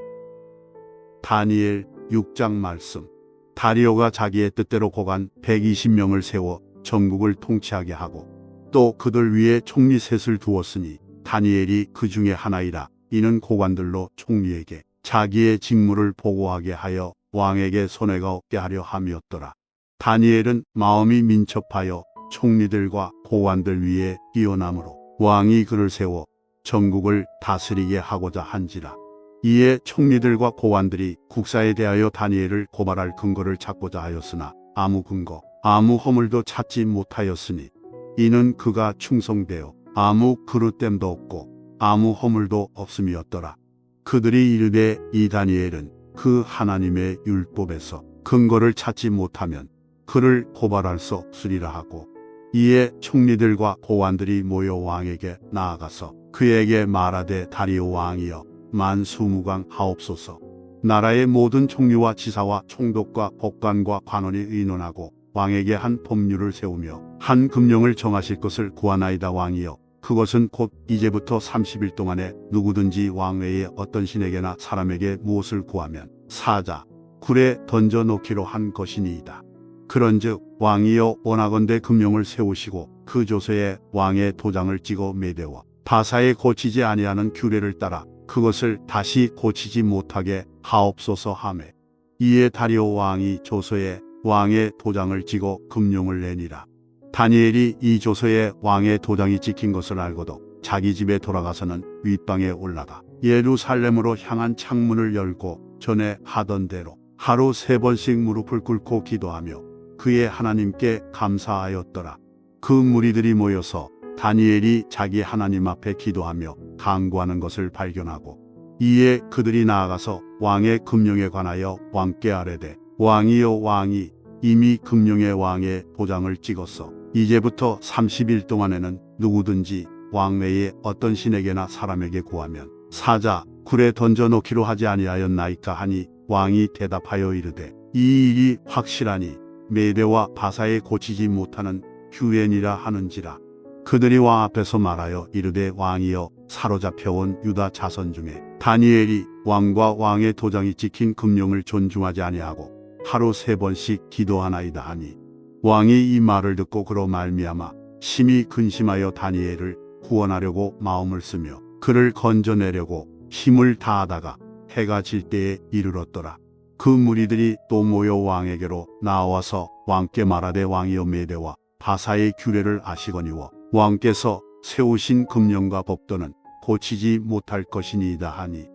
다니엘 6장 말씀. 다리오가 자기의 뜻대로 고관 120명을 세워 전국을 통치하게 하고 또 그들 위에 총리 셋을 두었으니 다니엘이 그 중에 하나이라. 이는 고관들로 총리에게 자기의 직무를 보고하게 하여 왕에게 손해가 없게 하려 함이었더라. 다니엘은 마음이 민첩하여 총리들과 고관들 위에 뛰어남으로 왕이 그를 세워 전국을 다스리게 하고자 한지라. 이에 총리들과 고관들이 국사에 대하여 다니엘을 고발할 근거를 찾고자 하였으나 아무 근거, 아무 허물도 찾지 못하였으니 이는 그가 충성되어 아무 그릇됨도 없고 아무 허물도 없음이었더라. 그들이 이르되 이 다니엘은 그 하나님의 율법에서 근거를 찾지 못하면 그를 고발할 수 없으리라 하고, 이에 총리들과 고관들이 모여 왕에게 나아가서 그에게 말하되 다리오 왕이여 만수무강 하옵소서. 나라의 모든 총리와 지사와 총독과 법관과 관원이 의논하고 왕에게 한 법률을 세우며 한 금령을 정하실 것을 구하나이다. 왕이여, 그것은 곧 이제부터 30일 동안에 누구든지 왕 외에 어떤 신에게나 사람에게 무엇을 구하면 사자, 굴에 던져 놓기로 한 것이니이다. 그런즉 왕이여 원하건대 금령을 세우시고 그 조서에 왕의 도장을 찍어 메대와 바사에 고치지 아니하는 규례를 따라 그것을 다시 고치지 못하게 하옵소서 하매, 이에 다리오 왕이 조서에 왕의 도장을 찍어 금령을 내니라. 다니엘이 이 조서에 왕의 도장이 찍힌 것을 알고도 자기 집에 돌아가서는 윗방에 올라가 예루살렘으로 향한 창문을 열고 전에 하던 대로 하루 3번씩 무릎을 꿇고 기도하며 그의 하나님께 감사하였더라. 그 무리들이 모여서 다니엘이 자기 하나님 앞에 기도하며 간구하는 것을 발견하고, 이에 그들이 나아가서 왕의 금령에 관하여 왕께 아뢰되, 왕이여 왕이 이미 금령의 왕의 도장을 찍었어 이제부터 30일 동안에는 누구든지 왕 외에 어떤 신에게나 사람에게 구하면 사자, 굴에 던져 놓기로 하지 아니하였나이까 하니, 왕이 대답하여 이르되 이 일이 확실하니 메대와 바사에 고치지 못하는 규례니라 하는지라. 그들이 왕 앞에서 말하여 이르되 왕이여 사로잡혀온 유다 자손 중에 다니엘이 왕과 왕의 도장이 찍힌 금령을 존중하지 아니하고 하루 3번씩 기도하나이다 하니, 왕이 이 말을 듣고 그로 말미암아 심히 근심하여 다니엘을 구원하려고 마음을 쓰며 그를 건져내려고 힘을 다하다가 해가 질 때에 이르렀더라. 그 무리들이 또 모여 왕에게로 나와서 왕께 말하되 왕이여 메대와 바사의 규례를 아시거니와 왕께서 세우신 금령과 법도는 고치지 못할 것이니이다 하니,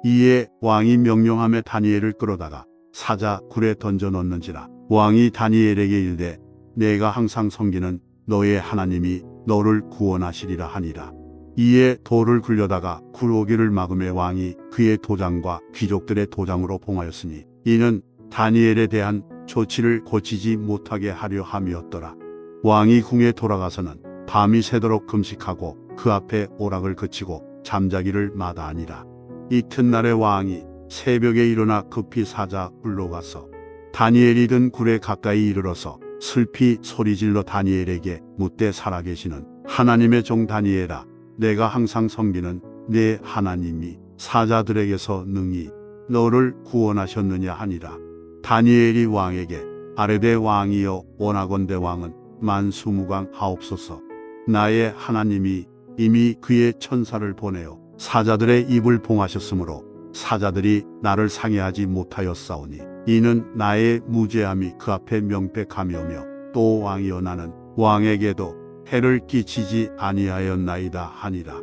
이에 왕이 명령하며 다니엘을 끌어다가 사자 굴에 던져 넣는지라. 왕이 다니엘에게 이르되 내가 항상 섬기는 너의 하나님이 너를 구원하시리라 하니라. 이에 돌을 굴려다가 굴오기를 막음에 왕이 그의 도장과 귀족들의 도장으로 봉하였으니 이는 다니엘에 대한 조치를 고치지 못하게 하려 함이었더라. 왕이 궁에 돌아가서는 밤이 새도록 금식하고 그 앞에 오락을 그치고 잠자기를 마다하니라. 이튿날에 왕이 새벽에 일어나 급히 사자 굴로 가서 다니엘이 든 굴에 가까이 이르러서 슬피 소리질러 다니엘에게 묻되 살아계시는 하나님의 종 다니엘아, 내가 항상 섬기는 내 하나님이 사자들에게서 능히 너를 구원하셨느냐 하니라. 다니엘이 왕에게 아뢰되 왕이여 원하건대 왕은 만수무강 하옵소서. 나의 하나님이 이미 그의 천사를 보내어 사자들의 입을 봉하셨으므로 사자들이 나를 상해하지 못하였사오니 이는 나의 무죄함이 그 앞에 명백하며며 또 왕이여 나는 왕에게도 해를 끼치지 아니하였나이다 하니라.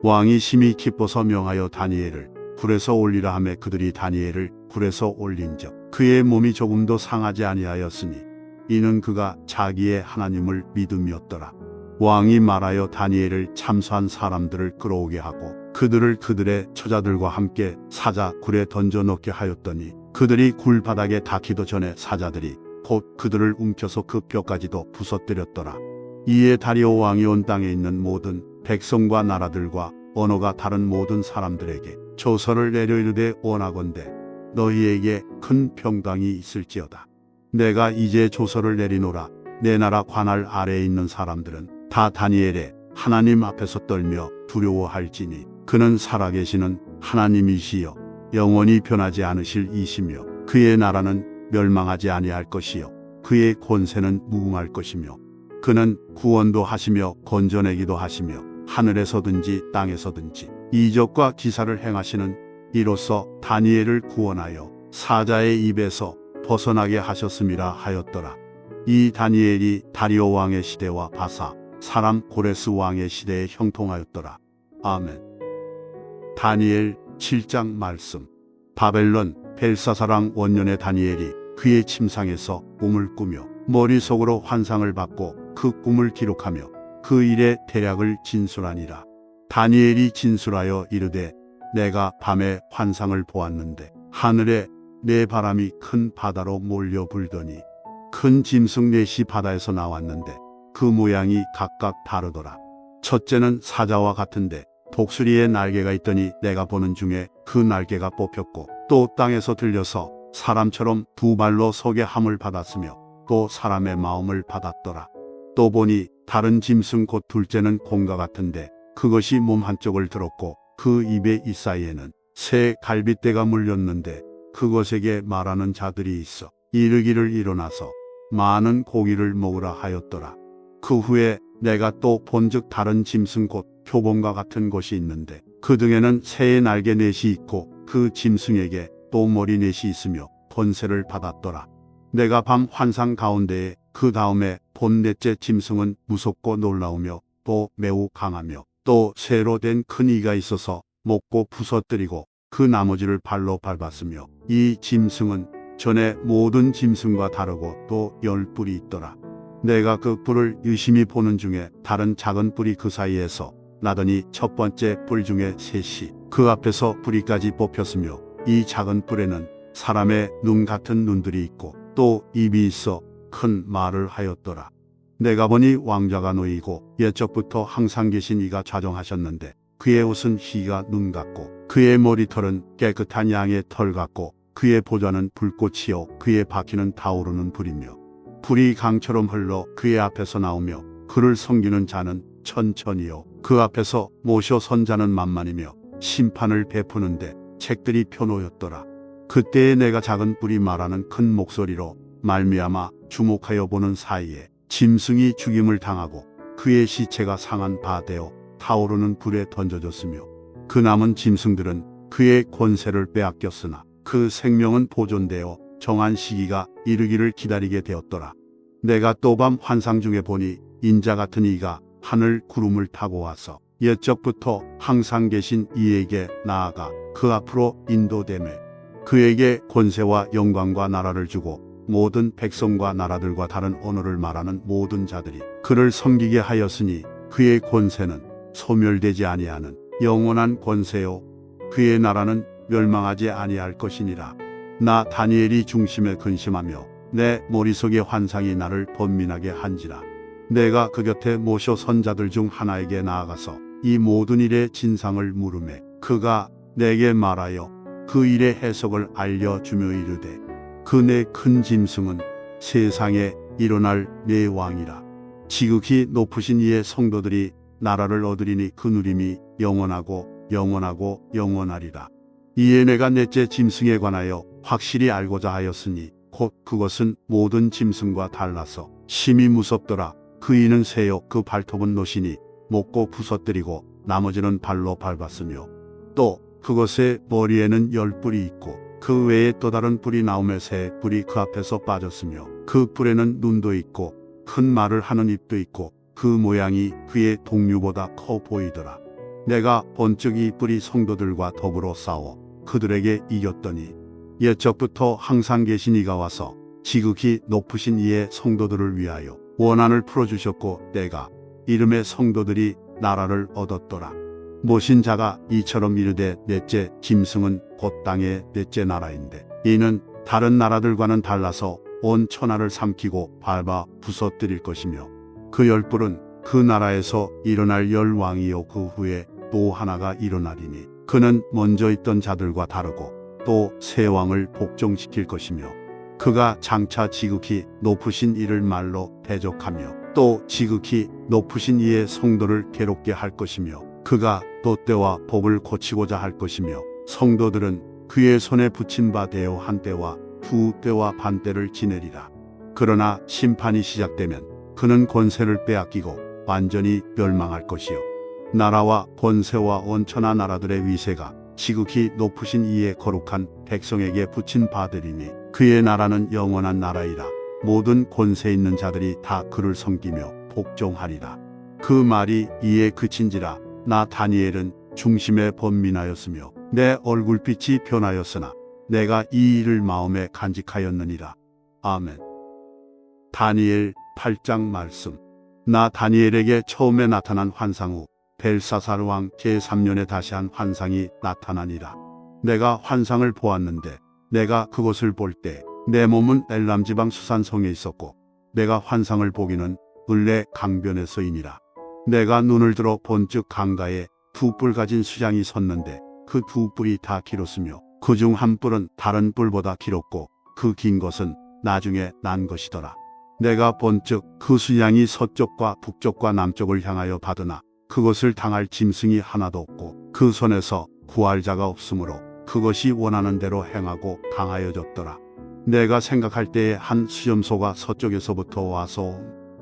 왕이 심히 기뻐서 명하여 다니엘을 굴에서 올리라 하매 그들이 다니엘을 굴에서 올린즉 그의 몸이 조금도 상하지 아니하였으니 이는 그가 자기의 하나님을 믿음이었더라. 왕이 말하여 다니엘을 참수한 사람들을 끌어오게 하고 그들을 그들의 처자들과 함께 사자 굴에 던져 넣게 하였더니 그들이 굴 바닥에 닿기도 전에 사자들이 곧 그들을 움켜서 그 뼈까지도 부서뜨렸더라. 이에 다리오 왕이 온 땅에 있는 모든 백성과 나라들과 언어가 다른 모든 사람들에게 조서를 내려 이르되 원하건대 너희에게 큰 평강이 있을지어다. 내가 이제 조서를 내리노라. 내 나라 관할 아래에 있는 사람들은 다 다니엘의 하나님 앞에서 떨며 두려워할지니 그는 살아계시는 하나님이시여 영원히 변하지 않으실 이시며 그의 나라는 멸망하지 아니할 것이요 그의 권세는 무궁할 것이며 그는 구원도 하시며 건져내기도 하시며 하늘에서든지 땅에서든지 이적과 기사를 행하시는 이로써 다니엘을 구원하여 사자의 입에서 벗어나게 하셨음이라 하였더라. 이 다니엘이 다리오 왕의 시대와 바사 사람 고레스 왕의 시대에 형통하였더라. 아멘. 다니엘 7장 말씀. 바벨론 벨사사랑 원년의 다니엘이 그의 침상에서 꿈을 꾸며 머릿속으로 환상을 받고 그 꿈을 기록하며 그 일의 대략을 진술하니라. 다니엘이 진술하여 이르되 내가 밤에 환상을 보았는데 하늘에 네 바람이 큰 바다로 몰려 불더니 큰 짐승 넷이 바다에서 나왔는데 그 모양이 각각 다르더라. 첫째는 사자와 같은데 독수리의 날개가 있더니 내가 보는 중에 그 날개가 뽑혔고 또 땅에서 들려서 사람처럼 두 발로 서게 함을 받았으며 또 사람의 마음을 받았더라. 또 보니 다른 짐승 곧 둘째는 곰과 같은데 그것이 몸 한쪽을 들었고 그 입의 이 사이에는 새 갈빗대가 물렸는데 그것에게 말하는 자들이 있어 이르기를 일어나서 많은 고기를 먹으라 하였더라. 그 후에 내가 또 본즉 다른 짐승 곧 표범과 같은 것이 있는데 그 등에는 새의 날개 넷이 있고 그 짐승에게 또 머리 넷이 있으며 번세를 받았더라. 내가 밤 환상 가운데에 그 다음에 본 넷째 짐승은 무섭고 놀라우며 또 매우 강하며 또 새로 된 큰 이가 있어서 먹고 부서뜨리고 그 나머지를 발로 밟았으며 이 짐승은 전에 모든 짐승과 다르고 또 10뿔이 있더라. 내가 그 뿔을 유심히 보는 중에 다른 작은 뿔이 그 사이에서 나더니 첫 번째 뿔 중에 셋이 그 앞에서 뿌리까지 뽑혔으며 이 작은 뿔에는 사람의 눈 같은 눈들이 있고 또 입이 있어 큰 말을 하였더라. 내가 보니 왕자가 놓이고 옛적부터 항상 계신 이가 좌정하셨는데 그의 옷은 희가 눈 같고 그의 머리털은 깨끗한 양의 털 같고 그의 보좌는 불꽃이요 그의 바퀴는 타오르는 불이며 불이 강처럼 흘러 그의 앞에서 나오며 그를 섬기는 자는 천천히요 그 앞에서 모셔 선 자는 만만이며 심판을 베푸는데 책들이 펴놓였더라. 그때에 내가 작은 뿔이 말하는 큰 목소리로 말미암아 주목하여 보는 사이에 짐승이 죽임을 당하고 그의 시체가 상한 바 되어 타오르는 불에 던져졌으며 그 남은 짐승들은 그의 권세를 빼앗겼으나 그 생명은 보존되어 정한 시기가 이르기를 기다리게 되었더라. 내가 또 밤 환상 중에 보니 인자 같은 이가 하늘 구름을 타고 와서 옛적부터 항상 계신 이에게 나아가 그 앞으로 인도되매 그에게 권세와 영광과 나라를 주고 모든 백성과 나라들과 다른 언어를 말하는 모든 자들이 그를 섬기게 하였으니 그의 권세는 소멸되지 아니하는 영원한 권세요 그의 나라는 멸망하지 아니할 것이니라. 나 다니엘이 중심에 근심하며 내 머릿속의 환상이 나를 번민하게 한지라. 내가 그 곁에 모셔 선 자들 중 하나에게 나아가서 이 모든 일의 진상을 물으매 그가 내게 말하여 그 일의 해석을 알려주며 이르되 그 내 큰 짐승은 세상에 일어날 내 왕이라. 지극히 높으신 이의 성도들이 나라를 얻으리니 그 누림이 영원하고 영원하고 영원하리라. 이에 내가 넷째 짐승에 관하여 확실히 알고자 하였으니 곧 그것은 모든 짐승과 달라서 심히 무섭더라. 그 이는 새요 그 발톱은 노시니 목고 부서뜨리고 나머지는 발로 밟았으며 또 그것의 머리에는 10뿔이 있고 그 외에 또 다른 뿔이 나오매 새 뿔이 그 앞에서 빠졌으며 그 뿔에는 눈도 있고 큰 말을 하는 입도 있고 그 모양이 그의 동류보다 커 보이더라. 내가 번쩍 이 뿔이 성도들과 더불어 싸워 그들에게 이겼더니 옛적부터 항상 계신 이가 와서 지극히 높으신 이의 성도들을 위하여 원한을 풀어주셨고 내가 이름의 성도들이 나라를 얻었더라. 모신 자가 이처럼 이르되 넷째 짐승은 곧 땅의 넷째 나라인데 이는 다른 나라들과는 달라서 온 천하를 삼키고 밟아 부서뜨릴 것이며 그 10뿔은 그 나라에서 일어날 10왕이요 그 후에 또 하나가 일어나리니 그는 먼저 있던 자들과 다르고 또 새 왕을 복종시킬 것이며 그가 장차 지극히 높으신 이를 말로 대적하며 또 지극히 높으신 이의 성도를 괴롭게 할 것이며 그가 또 때와 법을 고치고자 할 것이며 성도들은 그의 손에 붙인 바 되어 한 때와 두 때와 반 때를 지내리라. 그러나 심판이 시작되면 그는 권세를 빼앗기고 완전히 멸망할 것이요 나라와 권세와 온천하 나라들의 위세가 지극히 높으신 이의 거룩한 백성에게 붙인 바되리니 그의 나라는 영원한 나라이라. 모든 권세 있는 자들이 다 그를 섬기며 복종하리라. 그 말이 이에 그친지라. 나 다니엘은 중심에 번민하였으며 내 얼굴빛이 변하였으나 내가 이 일을 마음에 간직하였느니라. 아멘. 다니엘 8장 말씀. 나 다니엘에게 처음에 나타난 환상 후 벨사살 왕 제3년에 다시 한 환상이 나타나니라. 내가 환상을 보았는데 내가 그것을 볼 때 내 몸은 엘람 지방 수산성에 있었고 내가 환상을 보기는 을레 강변에서이니라. 내가 눈을 들어 본즉 강가에 두 뿔 가진 수장이 섰는데 그 두 뿔이 다 길었으며 그 중 한 뿔은 다른 뿔보다 길었고 그 긴 것은 나중에 난 것이더라. 내가 본즉 그 수장이 서쪽과 북쪽과 남쪽을 향하여 받으나 그것을 당할 짐승이 하나도 없고 그 손에서 구할 자가 없으므로 그것이 원하는 대로 행하고 강하여졌더라. 내가 생각할 때에 한 수염소가 서쪽에서부터 와서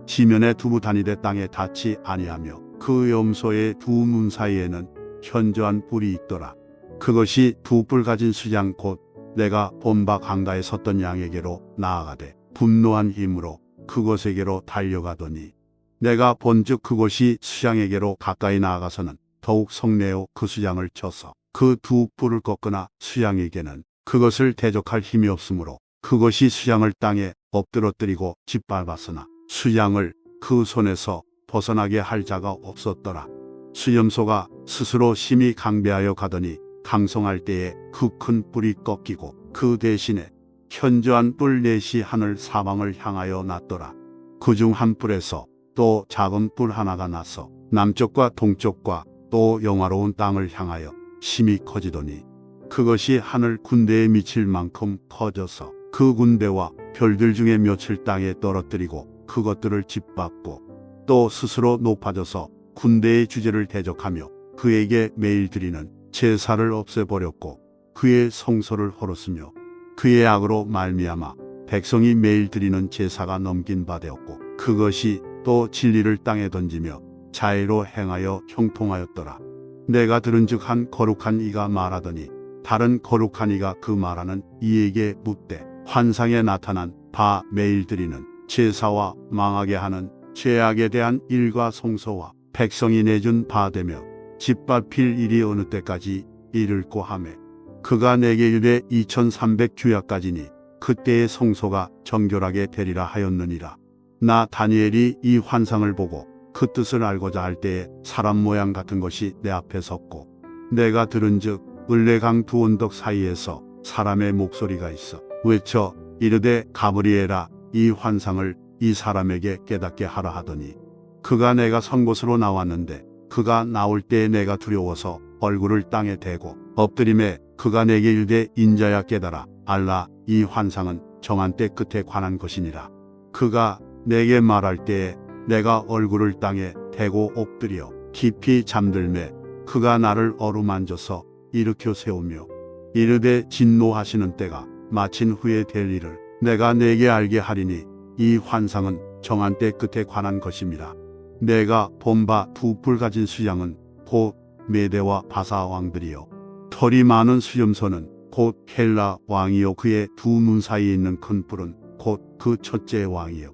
지면에 두부 다니되 땅에 닿지 아니하며 그 염소의 두 눈 사이에는 현저한 뿔이 있더라. 그것이 두 뿔 가진 수장 곧 내가 본 바 강가에 섰던 양에게로 나아가되 분노한 힘으로 그것에게로 달려가더니 내가 본즉 그것이 수장에게로 가까이 나아가서는 더욱 성내어 그 수장을 쳐서 그 두 뿔을 꺾으나 수장에게는 그것을 대적할 힘이 없으므로 그것이 수장을 땅에 엎드러뜨리고 짓밟았으나 수장을 그 손에서 벗어나게 할 자가 없었더라. 수염소가 스스로 심히 강배하여 가더니 강성할 때에 그 큰 뿔이 꺾이고 그 대신에 현저한 뿔 넷이 하늘 사방을 향하여 났더라. 그 중 한 뿔에서 또 작은 뿔 하나가 나서 남쪽과 동쪽과 또 영화로운 땅을 향하여 심히 커지더니 그것이 하늘 군대에 미칠 만큼 커져서 그 군대와 별들 중에 몇을 땅에 떨어뜨리고 그것들을 짓밟고 또 스스로 높아져서 군대의 주제를 대적하며 그에게 매일 드리는 제사를 없애버렸고 그의 성소를 헐었으며 그의 악으로 말미암아 백성이 매일 드리는 제사가 넘긴 바 되었고 그것이 또 진리를 땅에 던지며 자애로 행하여 형통하였더라. 내가 들은즉 한 거룩한 이가 말하더니 다른 거룩한 이가 그 말하는 이에게 묻되 환상에 나타난 바 매일 드리는 제사와 망하게 하는 죄악에 대한 일과 성소와 백성이 내준 바되며 짓밟힐 일이 어느 때까지 이를꼬 하매 그가 내게 이르되 2300 규약까지니 그때의 성소가 정결하게 되리라 하였느니라. 나 다니엘이 이 환상을 보고 그 뜻을 알고자 할 때에 사람 모양 같은 것이 내 앞에 섰고 내가 들은즉 을레강 두 언덕 사이에서 사람의 목소리가 있어 외쳐 이르되 가브리엘아 이 환상을 이 사람에게 깨닫게 하라 하더니 그가 내가 선 곳으로 나왔는데 그가 나올 때에 내가 두려워서 얼굴을 땅에 대고 엎드림에 그가 내게 이르되 인자야 깨달아 알라 이 환상은 정한 때 끝에 관한 것이니라. 그가 내게 말할 때에 내가 얼굴을 땅에 대고 엎드려 깊이 잠들매 그가 나를 어루만져서 일으켜 세우며 이르되 진노하시는 때가 마친 후에 될 일을 내가 내게 알게 하리니 이 환상은 정한 때 끝에 관한 것입니다. 내가 본 바 두 뿔 가진 수양은 곧 메대와 바사 왕들이요 털이 많은 수염소는 곧 헬라 왕이요 그의 두 눈 사이에 있는 큰 뿔은 곧 그 첫째 왕이요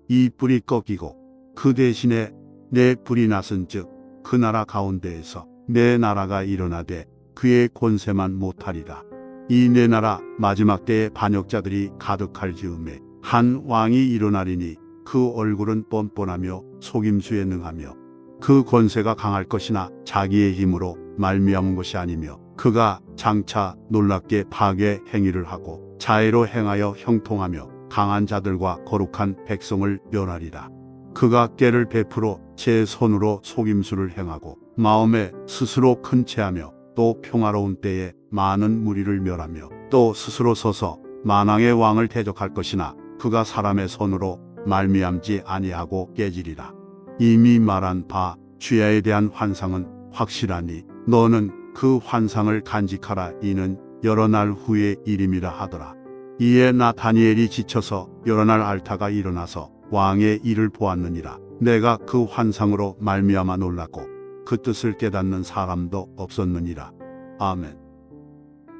이 뿔이 꺾이고 그 대신에 내 뿔이 났은즉 그 나라 가운데에서 내 나라가 일어나되 그의 권세만 못하리라. 이 내 나라 마지막 때에 반역자들이 가득할 즈음에 한 왕이 일어나리니 그 얼굴은 뻔뻔하며 속임수에 능하며 그 권세가 강할 것이나 자기의 힘으로 말미암은 것이 아니며 그가 장차 놀랍게 파괴 행위를 하고 자애로 행하여 형통하며 강한 자들과 거룩한 백성을 멸하리라. 그가 꾀를 베풀어 제 손으로 속임수를 행하고 마음에 스스로 큰 체하며 또 평화로운 때에 많은 무리를 멸하며 또 스스로 서서 만왕의 왕을 대적할 것이나 그가 사람의 손으로 말미암지 아니하고 깨지리라. 이미 말한 바 주야에 대한 환상은 확실하니 너는 그 환상을 간직하라. 이는 여러 날 후의 일임이라 하더라. 이에 나 다니엘이 지쳐서 여러 날 앓다가 일어나서 왕의 일을 보았느니라. 내가 그 환상으로 말미암아 놀랐고 그 뜻을 깨닫는 사람도 없었느니라. 아멘.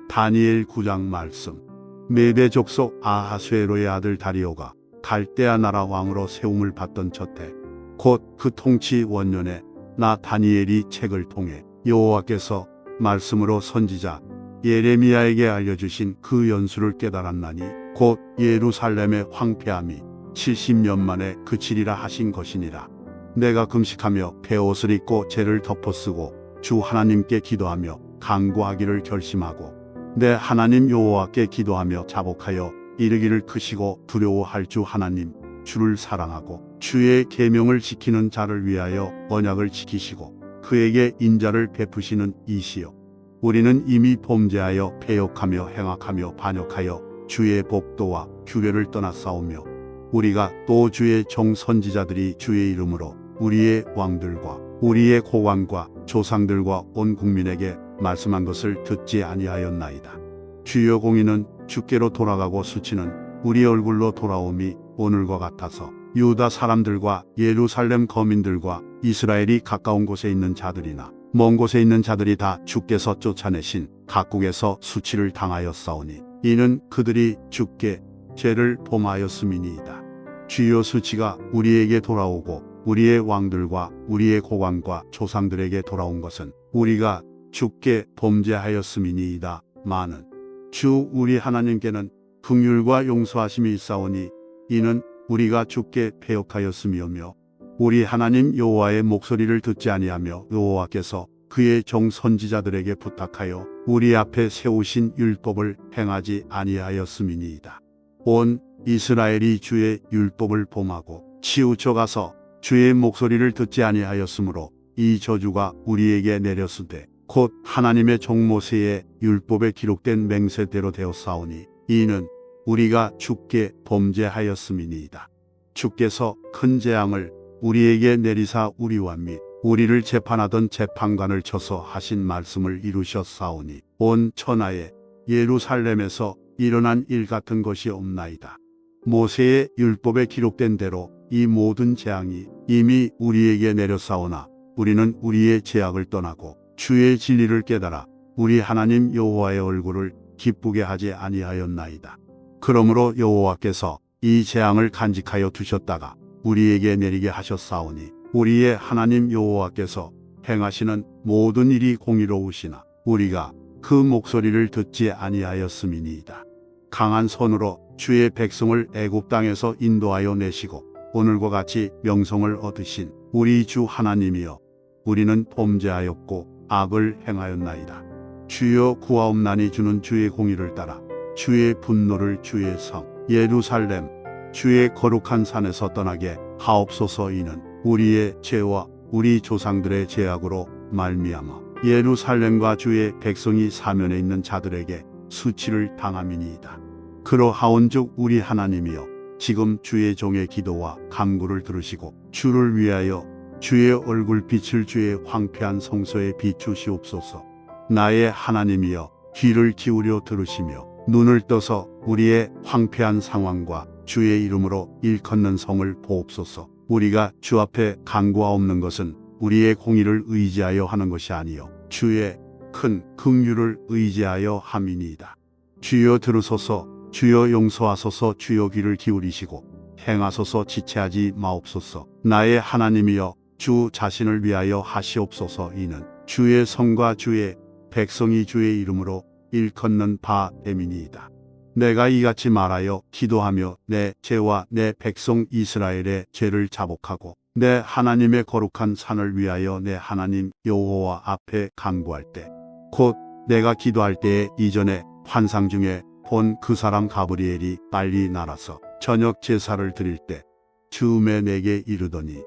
다니엘 9장 말씀. 메대 족속 아하수에로의 아들 다리오가 갈대아 나라 왕으로 세움을 받던 저때 곧 그 통치 원년에 나 다니엘이 책을 통해 여호와께서 말씀으로 선지자 예레미야에게 알려주신 그 연수를 깨달았나니 곧 예루살렘의 황폐함이 70년 만에 그치리라 하신 것이니라. 내가 금식하며 베옷을 입고 죄를 덮어쓰고 주 하나님께 기도하며 간구하기를 결심하고 내 하나님 여호와께 기도하며 자복하여 이르기를 크시고 두려워할 주 하나님 주를 사랑하고 주의 계명을 지키는 자를 위하여 언약을 지키시고 그에게 인자를 베푸시는 이시여. 우리는 이미 범죄하여 패역하며 행악하며 반역하여 주의 법도와 규례를 떠났사오며 우리가 또 주의 종 선지자들이 주의 이름으로 우리의 왕들과 우리의 고관과 조상들과 온 국민에게 말씀한 것을 듣지 아니하였나이다. 주여 공의는 주께로 돌아가고 수치는 우리 얼굴로 돌아옴이 오늘과 같아서 유다 사람들과 예루살렘 거민들과 이스라엘이 가까운 곳에 있는 자들이나 먼 곳에 있는 자들이 다 주께서 쫓아내신 각국에서 수치를 당하였사오니 이는 그들이 주께 죄를 범하였음이니이다. 주여 수치가 우리에게 돌아오고 우리의 왕들과 우리의 고관과 조상들에게 돌아온 것은 우리가 주께 범죄하였음이니이다. 많은 주 우리 하나님께는 긍휼과 용서하심이 있사오니 이는 우리가 주께 패역하였음이오며 우리 하나님 여호와의 목소리를 듣지 아니하며 여호와께서 그의 종 선지자들에게 부탁하여 우리 앞에 세우신 율법을 행하지 아니하였음이니이다. 온 이스라엘이 주의 율법을 범하고 치우쳐가서 주의 목소리를 듣지 아니하였으므로 이 저주가 우리에게 내렸으되 곧 하나님의 종 모세의 율법에 기록된 맹세대로 되었사오니 이는 우리가 주께 범죄하였음이니이다. 주께서 큰 재앙을 우리에게 내리사 우리와 및 우리를 재판하던 재판관을 쳐서 하신 말씀을 이루셨사오니 온 천하에 예루살렘에서 일어난 일 같은 것이 없나이다. 모세의 율법에 기록된 대로 이 모든 재앙이 이미 우리에게 내렸사오나 우리는 우리의 죄악을 떠나고 주의 진리를 깨달아 우리 하나님 여호와의 얼굴을 기쁘게 하지 아니하였나이다. 그러므로 여호와께서 이 재앙을 간직하여 두셨다가 우리에게 내리게 하셨사오니 우리의 하나님 여호와께서 행하시는 모든 일이 공의로우시나 우리가 그 목소리를 듣지 아니하였음이니이다. 강한 손으로 주의 백성을 애굽 땅에서 인도하여 내시고 오늘과 같이 명성을 얻으신 우리 주 하나님이여 우리는 범죄하였고 악을 행하였나이다. 주여 구하옵나니 주는 주의 공의를 따라 주의 분노를 주의 성 예루살렘 주의 거룩한 산에서 떠나게 하옵소서. 이는 우리의 죄와 우리 조상들의 죄악으로 말미암아 예루살렘과 주의 백성이 사면에 있는 자들에게 수치를 당함이니이다. 그러하온즉 우리 하나님이여 지금 주의 종의 기도와 간구를 들으시고 주를 위하여 주의 얼굴빛을 주의 황폐한 성소에 비추시옵소서. 나의 하나님이여 귀를 기울여 들으시며 눈을 떠서 우리의 황폐한 상황과 주의 이름으로 일컫는 성을 보옵소서. 우리가 주 앞에 간구하옵는 것은 우리의 공의를 의지하여 하는 것이 아니요 주의 큰 긍휼을 의지하여 함이니이다. 주여 들으소서. 주여 용서하소서. 주여 귀를 기울이시고 행하소서. 지체하지 마옵소서. 나의 하나님이여 주 자신을 위하여 하시옵소서. 이는 주의 성과 주의 백성이 주의 이름으로 일컫는 바 됨이니이다. 내가 이같이 말하여 기도하며 내 죄와 내 백성 이스라엘의 죄를 자복하고 내 하나님의 거룩한 산을 위하여 내 하나님 여호와 앞에 간구할 때 곧 내가 기도할 때에 이전에 환상 중에 본 그 사람 가브리엘이 빨리 날아서 저녁 제사를 드릴 때 즈음에 내게 이르더니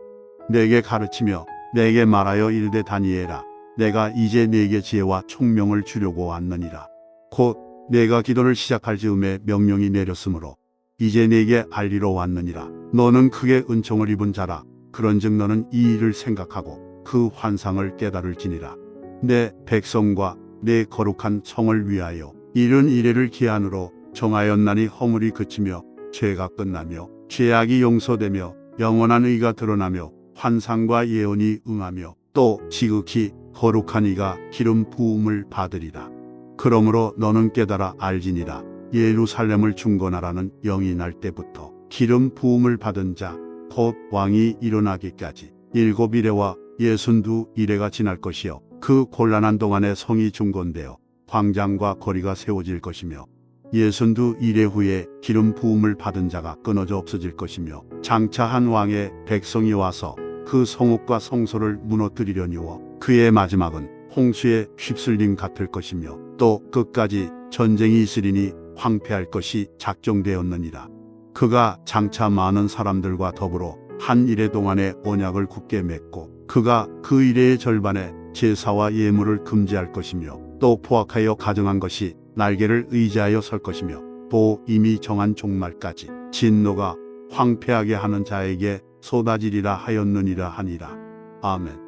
내게 가르치며 내게 말하여 이르되 다니엘아 내가 이제 내게 지혜와 총명을 주려고 왔느니라. 곧 내가 기도를 시작할 즈음에 명령이 내렸으므로 이제 내게 알리러 왔느니라. 너는 크게 은총을 입은 자라. 그런즉 너는 이 일을 생각하고 그 환상을 깨달을지니라. 내 백성과 내 거룩한 성을 위하여 이른 이래를 기한으로 정하였나니 허물이 그치며 죄가 끝나며 죄악이 용서되며 영원한 의가 드러나며 환상과 예언이 응하며 또 지극히 거룩한 이가 기름 부음을 받으리라. 그러므로 너는 깨달아 알지니라. 예루살렘을 중건하라는 영이 날 때부터 기름 부음을 받은 자 곧 왕이 일어나기까지 7이레와 62이레가 지날 것이요 그 곤란한 동안에 성이 중건되어 광장과 거리가 세워질 것이며 62이레 후에 기름 부음을 받은 자가 끊어져 없어질 것이며 장차 한 왕의 백성이 와서 그 성읍과 성소를 무너뜨리려니와 그의 마지막은 홍수에 휩쓸림 같을 것이며 또 끝까지 전쟁이 있으리니 황폐할 것이 작정되었느니라. 그가 장차 많은 사람들과 더불어 한 이레 동안에 언약을 굳게 맺고 그가 그 이레의 절반에 제사와 예물을 금지할 것이며 또 포악하여 가정한 것이 날개를 의지하여 설 것이며 또 이미 정한 종말까지 진노가 황폐하게 하는 자에게 쏟아지리라 하였느니라 하니라. 아멘.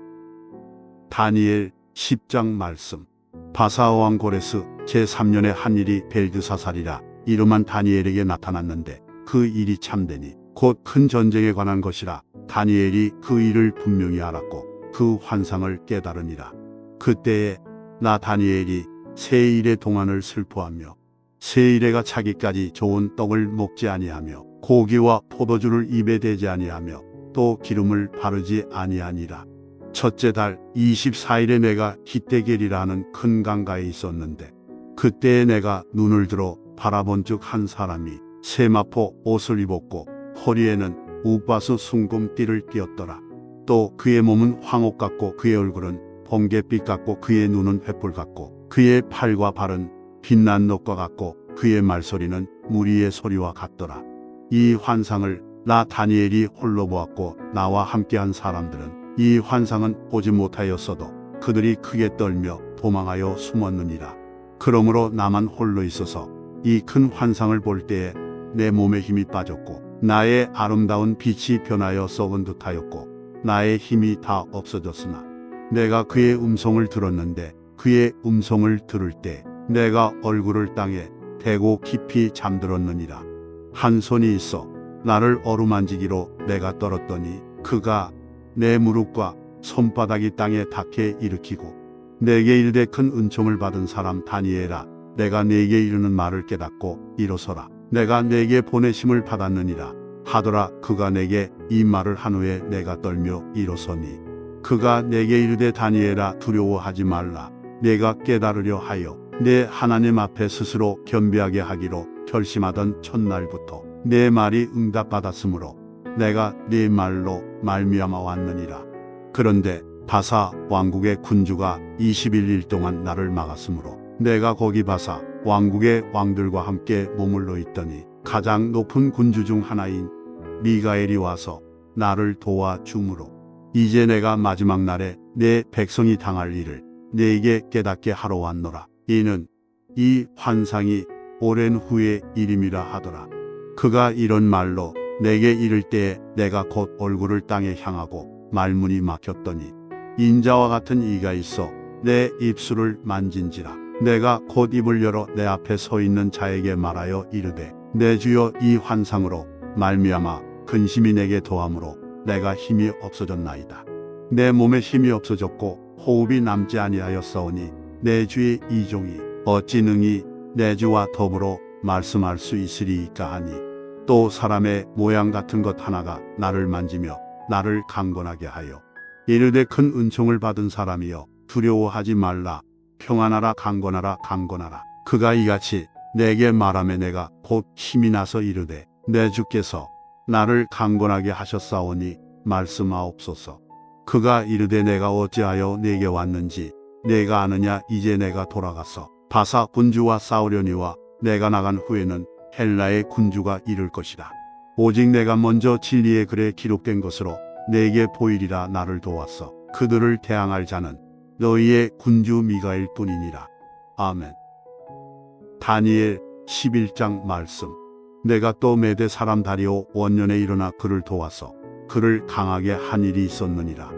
다니엘 10장 말씀. 바사왕 고레스 제3년에 한 일이 벨드사살이라 이름한 다니엘에게 나타났는데 그 일이 참되니 곧 큰 전쟁에 관한 것이라. 다니엘이 그 일을 분명히 알았고 그 환상을 깨달으니라. 그때에 나 다니엘이 세 일의 동안을 슬퍼하며 세 일에가 차기까지 좋은 떡을 먹지 아니하며 고기와 포도주를 입에 대지 아니하며 또 기름을 바르지 아니하니라. 첫째 달 24일에 내가 히데겔이라는 큰 강가에 있었는데 그때에 내가 눈을 들어 바라본즉 한 사람이 세마포 옷을 입었고 허리에는 우바스 숭금띠를 띠었더라. 또 그의 몸은 황옥 같고 그의 얼굴은 번갯빛 같고 그의 눈은 횃불 같고 그의 팔과 발은 빛난 녹과 같고 그의 말소리는 무리의 소리와 같더라. 이 환상을 나 다니엘이 홀로 보았고 나와 함께한 사람들은 이 환상은 보지 못하였어도 그들이 크게 떨며 도망하여 숨었느니라. 그러므로 나만 홀로 있어서 이 큰 환상을 볼 때에 내 몸에 힘이 빠졌고 나의 아름다운 빛이 변하여 썩은 듯하였고 나의 힘이 다 없어졌으나 내가 그의 음성을 들었는데 그의 음성을 들을 때 내가 얼굴을 땅에 대고 깊이 잠들었느니라. 한 손이 있어 나를 어루만지기로 내가 떨었더니 그가 내 무릎과 손바닥이 땅에 닿게 일으키고 내게 이르되 큰 은총을 받은 사람 다니엘아 내가 네게 이르는 말을 깨닫고 일어서라. 내가 네게 보내심을 받았느니라 하더라. 그가 내게 이 말을 한 후에 내가 떨며 일어서니 그가 내게 이르되 다니엘아 두려워하지 말라. 내가 깨달으려 하여 내 하나님 앞에 스스로 겸비하게 하기로 결심하던 첫날부터 내 말이 응답받았으므로 내가 네 말로 말미암아 왔느니라. 그런데 바사 왕국의 군주가 21일 동안 나를 막았으므로 내가 거기 바사 왕국의 왕들과 함께 머물러 있더니 가장 높은 군주 중 하나인 미가엘이 와서 나를 도와주므로 이제 내가 마지막 날에 내 백성이 당할 일을 네게 깨닫게 하러 왔노라. 이는 이 환상이 오랜 후의 일임이라 하더라. 그가 이런 말로 내게 이를 때에 내가 곧 얼굴을 땅에 향하고 말문이 막혔더니 인자와 같은 이가 있어 내 입술을 만진지라. 내가 곧 입을 열어 내 앞에 서 있는 자에게 말하여 이르되 내 주여 이 환상으로 말미암아 근심이 내게 더함으로 내가 힘이 없어졌나이다. 내 몸에 힘이 없어졌고 호흡이 남지 아니하였사오니 내 주의 이 종이 어찌 능히 내 주와 더불어 말씀할 수 있으리이까 하니 또 사람의 모양 같은 것 하나가 나를 만지며 나를 강건하게 하여 이르되 큰 은총을 받은 사람이여 두려워하지 말라. 평안하라. 강건하라. 강건하라. 그가 이같이 내게 말하며 내가 곧 힘이 나서 이르되 내 주께서 나를 강건하게 하셨사오니 말씀하옵소서. 그가 이르되 내가 어찌하여 내게 왔는지 내가 아느냐. 이제 내가 돌아가서 바사 군주와 싸우려니와 내가 나간 후에는 헬라의 군주가 이를 것이다. 오직 내가 먼저 진리의 글에 기록된 것으로 내게 보이리라. 나를 도왔어. 그들을 대항할 자는 너희의 군주 미가엘 뿐이니라. 아멘. 다니엘 11장 말씀. 내가 또 메대 사람 다리오 원년에 일어나 그를 도와서 그를 강하게 한 일이 있었느니라.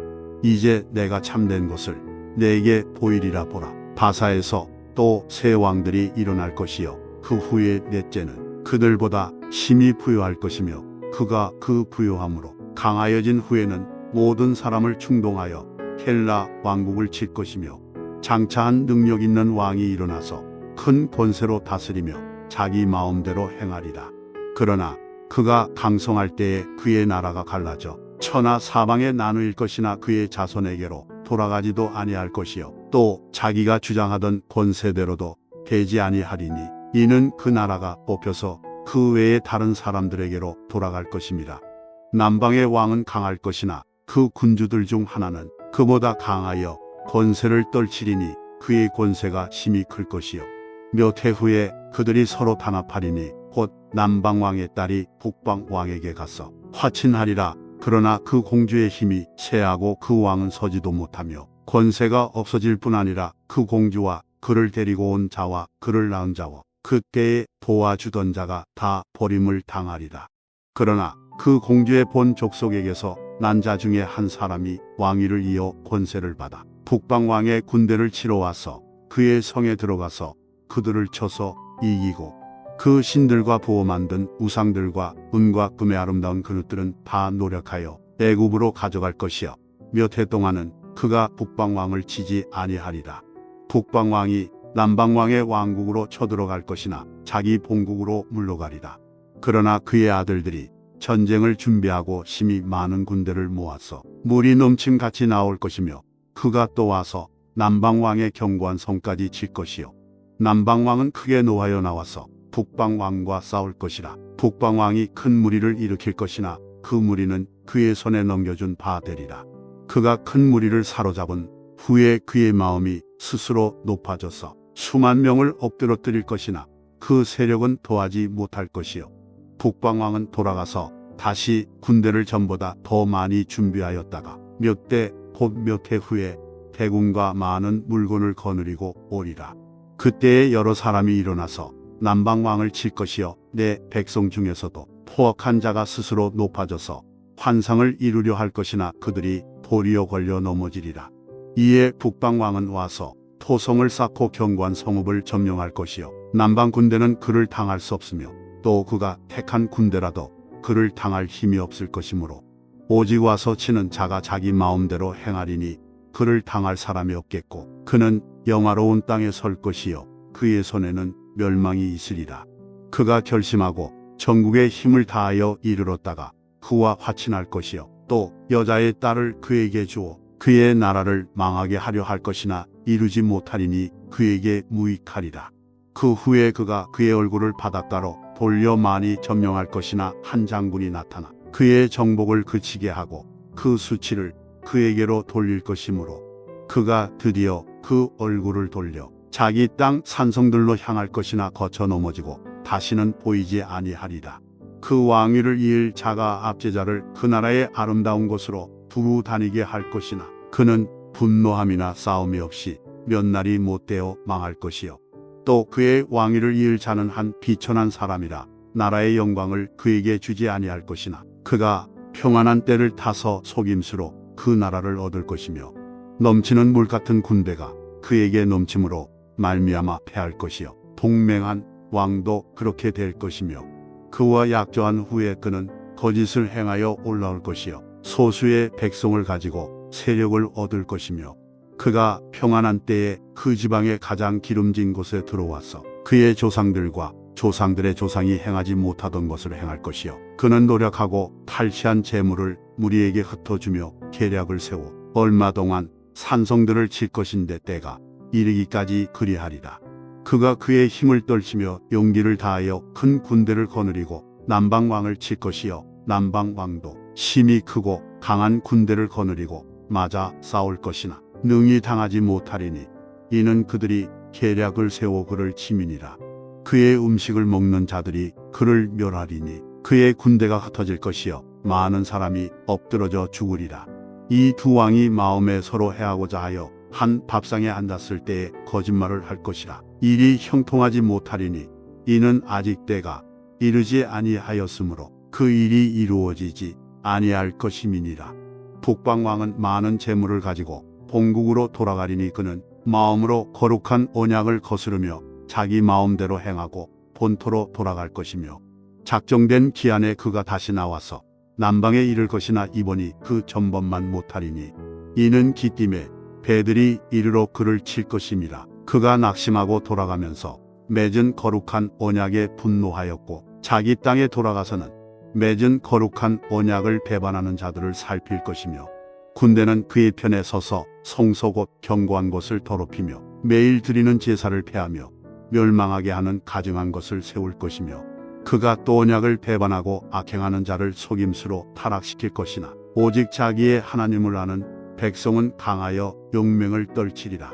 이제 내가 참된 것을 내게 보이리라. 보라. 바사에서 또 새 왕들이 일어날 것이요 그 후에 넷째는 그들보다 힘이 부요할 것이며 그가 그 부요함으로 강하여진 후에는 모든 사람을 충동하여 헬라 왕국을 칠 것이며 장차한 능력 있는 왕이 일어나서 큰 권세로 다스리며 자기 마음대로 행하리라. 그러나 그가 강성할 때에 그의 나라가 갈라져 천하 사방에 나누일 것이나 그의 자손에게로 돌아가지도 아니할 것이요 또 자기가 주장하던 권세대로도 되지 아니하리니 이는 그 나라가 뽑혀서 그 외의 다른 사람들에게로 돌아갈 것입니다. 남방의 왕은 강할 것이나 그 군주들 중 하나는 그보다 강하여 권세를 떨치리니 그의 권세가 심히 클 것이요 몇 해 후에 그들이 서로 단합하리니 곧 남방왕의 딸이 북방왕에게 가서 화친하리라. 그러나 그 공주의 힘이 쇠하고 그 왕은 서지도 못하며 권세가 없어질 뿐 아니라 그 공주와 그를 데리고 온 자와 그를 낳은 자와 그때에 도와주던 자가 다 버림을 당하리라. 그러나 그 공주의 본 족속에게서 난 자 중에 한 사람이 왕위를 이어 권세를 받아 북방왕의 군대를 치러 와서 그의 성에 들어가서 그들을 쳐서 이기고 그 신들과 부어 만든 우상들과 은과 금의 아름다운 그릇들은 다 노력하여 애굽으로 가져갈 것이요 몇 해 동안은 그가 북방왕을 치지 아니하리라. 북방왕이 남방왕의 왕국으로 쳐들어갈 것이나 자기 본국으로 물러가리라. 그러나 그의 아들들이 전쟁을 준비하고 심히 많은 군대를 모아서 물이 넘침같이 나올 것이며 그가 또 와서 남방왕의 견고한 성까지 칠 것이요 남방왕은 크게 노하여 나와서 북방왕과 싸울 것이라. 북방왕이 큰 무리를 일으킬 것이나 그 무리는 그의 손에 넘겨준 바 되리라. 그가 큰 무리를 사로잡은 후에 그의 마음이 스스로 높아져서 수만 명을 엎드러뜨릴 것이나 그 세력은 도하지 못할 것이요 북방왕은 돌아가서 다시 군대를 전보다 더 많이 준비하였다가 몇 대 곧 몇 해 후에 대군과 많은 물건을 거느리고 오리라. 그때에 여러 사람이 일어나서 남방왕을 칠 것이요 내 백성 중에서도 포악한 자가 스스로 높아져서 환상을 이루려 할 것이나 그들이 도리어 걸려 넘어지리라. 이에 북방왕은 와서 토성을 쌓고 견고한 성읍을 점령할 것이요 남방 군대는 그를 당할 수 없으며 또 그가 택한 군대라도 그를 당할 힘이 없을 것이므로 오직 와서 치는 자가 자기 마음대로 행하리니 그를 당할 사람이 없겠고 그는 영화로운 땅에 설 것이요 그의 손에는 멸망이 있으리라. 그가 결심하고 전국의 힘을 다하여 이르렀다가 그와 화친할 것이요 또 여자의 딸을 그에게 주어 그의 나라를 망하게 하려 할 것이나 이루지 못하리니 그에게 무익하리라. 그 후에 그가 그의 얼굴을 바닷가로 돌려 많이 점령할 것이나 한 장군이 나타나 그의 정복을 그치게 하고 그 수치를 그에게로 돌릴 것이므로 그가 드디어 그 얼굴을 돌려 자기 땅 산성들로 향할 것이나 거쳐 넘어지고 다시는 보이지 아니하리라. 그 왕위를 이을 자가 압제자를 그 나라의 아름다운 곳으로 두루 다니게 할 것이나 그는 분노함이나 싸움이 없이 몇 날이 못되어 망할 것이요 또 그의 왕위를 이을 자는 한 비천한 사람이라 나라의 영광을 그에게 주지 아니할 것이나 그가 평안한 때를 타서 속임수로 그 나라를 얻을 것이며 넘치는 물 같은 군대가 그에게 넘침으로 말미암아 패할 것이요 동맹한 왕도 그렇게 될 것이며 그와 약조한 후에 그는 거짓을 행하여 올라올 것이요 소수의 백성을 가지고 세력을 얻을 것이며 그가 평안한 때에 그 지방의 가장 기름진 곳에 들어와서 그의 조상들과 조상들의 조상이 행하지 못하던 것을 행할 것이요 그는 노력하고 탈취한 재물을 무리에게 흩어주며 계략을 세워 얼마 동안 산성들을 칠 것인데 때가 이르기까지 그리하리라. 그가 그의 힘을 떨치며 용기를 다하여 큰 군대를 거느리고 남방왕을 칠 것이요 남방왕도 힘이 크고 강한 군대를 거느리고 맞아 싸울 것이나 능히 당하지 못하리니 이는 그들이 계략을 세워 그를 치민이라. 그의 음식을 먹는 자들이 그를 멸하리니 그의 군대가 흩어질 것이요 많은 사람이 엎드러져 죽으리라. 이 두 왕이 마음에 서로 해하고자 하여 한 밥상에 앉았을 때에 거짓말을 할 것이라. 일이 형통하지 못하리니 이는 아직 때가 이르지 아니하였으므로 그 일이 이루어지지 아니할 것임이니라. 북방왕은 많은 재물을 가지고 본국으로 돌아가리니 그는 마음으로 거룩한 언약을 거스르며 자기 마음대로 행하고 본토로 돌아갈 것이며 작정된 기한에 그가 다시 나와서 남방에 이를 것이나 이번이 그 전번만 못하리니 이는 기띔에 배들이 이르러 그를 칠 것임이라. 그가 낙심하고 돌아가면서 맺은 거룩한 언약에 분노하였고 자기 땅에 돌아가서는 맺은 거룩한 언약을 배반하는 자들을 살필 것이며 군대는 그의 편에 서서 성소 곧 견고한 것을 더럽히며 매일 드리는 제사를 폐하며 멸망하게 하는 가증한 것을 세울 것이며 그가 또 언약을 배반하고 악행하는 자를 속임수로 타락시킬 것이나 오직 자기의 하나님을 아는 백성은 강하여 용맹을 떨치리라.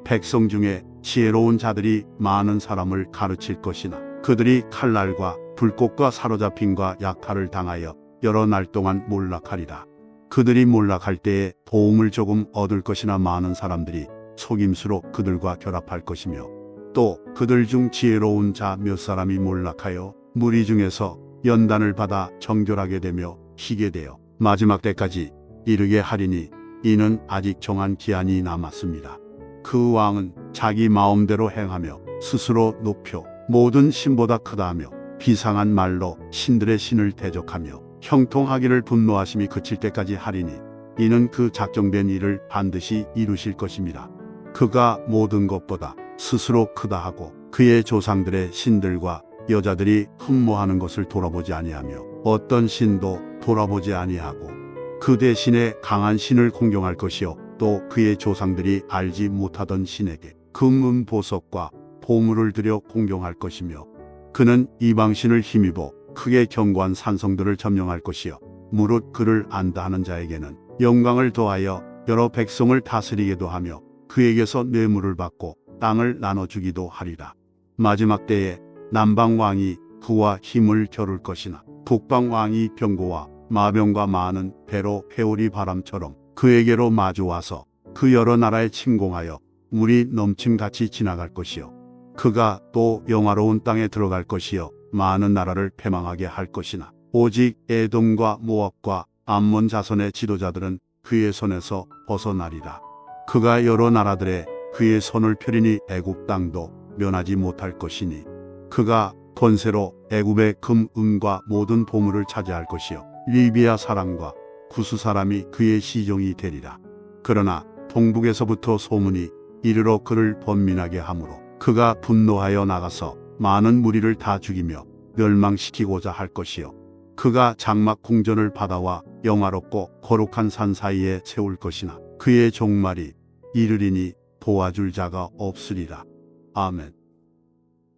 백성 중에 지혜로운 자들이 많은 사람을 가르칠 것이나 그들이 칼날과 불꽃과 사로잡힘과 약탈을 당하여 여러 날 동안 몰락하리라. 그들이 몰락할 때에 도움을 조금 얻을 것이나 많은 사람들이 속임수로 그들과 결합할 것이며 또 그들 중 지혜로운 자 몇 사람이 몰락하여 무리 중에서 연단을 받아 정결하게 되며 희게 되어 마지막 때까지 이르게 하리니 이는 아직 정한 기한이 남았습니다. 그 왕은 자기 마음대로 행하며 스스로 높여 모든 신보다 크다 하며 비상한 말로 신들의 신을 대적하며 형통하기를 분노하심이 그칠 때까지 하리니 이는 그 작정된 일을 반드시 이루실 것입니다. 그가 모든 것보다 스스로 크다 하고 그의 조상들의 신들과 여자들이 흠모하는 것을 돌아보지 아니하며 어떤 신도 돌아보지 아니하고 그 대신에 강한 신을 공경할 것이요 또 그의 조상들이 알지 못하던 신에게 금은 보석과 보물을 들여 공경할 것이며 그는 이방신을 힘입어 크게 견고한 산성들을 점령할 것이요 무릇 그를 안다 하는 자에게는 영광을 더하여 여러 백성을 다스리게도 하며 그에게서 뇌물을 받고 땅을 나눠주기도 하리라. 마지막 때에 남방왕이 그와 힘을 겨룰 것이나 북방왕이 병고와 마병과 많은 배로 회오리 바람처럼 그에게로 마주와서 그 여러 나라에 침공하여 물이 넘침같이 지나갈 것이요 그가 또 영화로운 땅에 들어갈 것이요 많은 나라를 패망하게 할 것이나 오직 에돔과 모압과 암몬 자손의 지도자들은 그의 손에서 벗어나리라. 그가 여러 나라들에 그의 손을 펴리니 애굽 땅도 면하지 못할 것이니 그가 권세로 애굽의 금, 은과 모든 보물을 차지할 것이요 리비아 사람과 구스 사람이 그의 시종이 되리라. 그러나 동북에서부터 소문이 이르러 그를 번민하게 하므로 그가 분노하여 나가서 많은 무리를 다 죽이며 멸망시키고자 할 것이요 그가 장막 궁전을 받아와 영화롭고 거룩한 산 사이에 세울 것이나 그의 종말이 이르리니 도와줄 자가 없으리라. 아멘.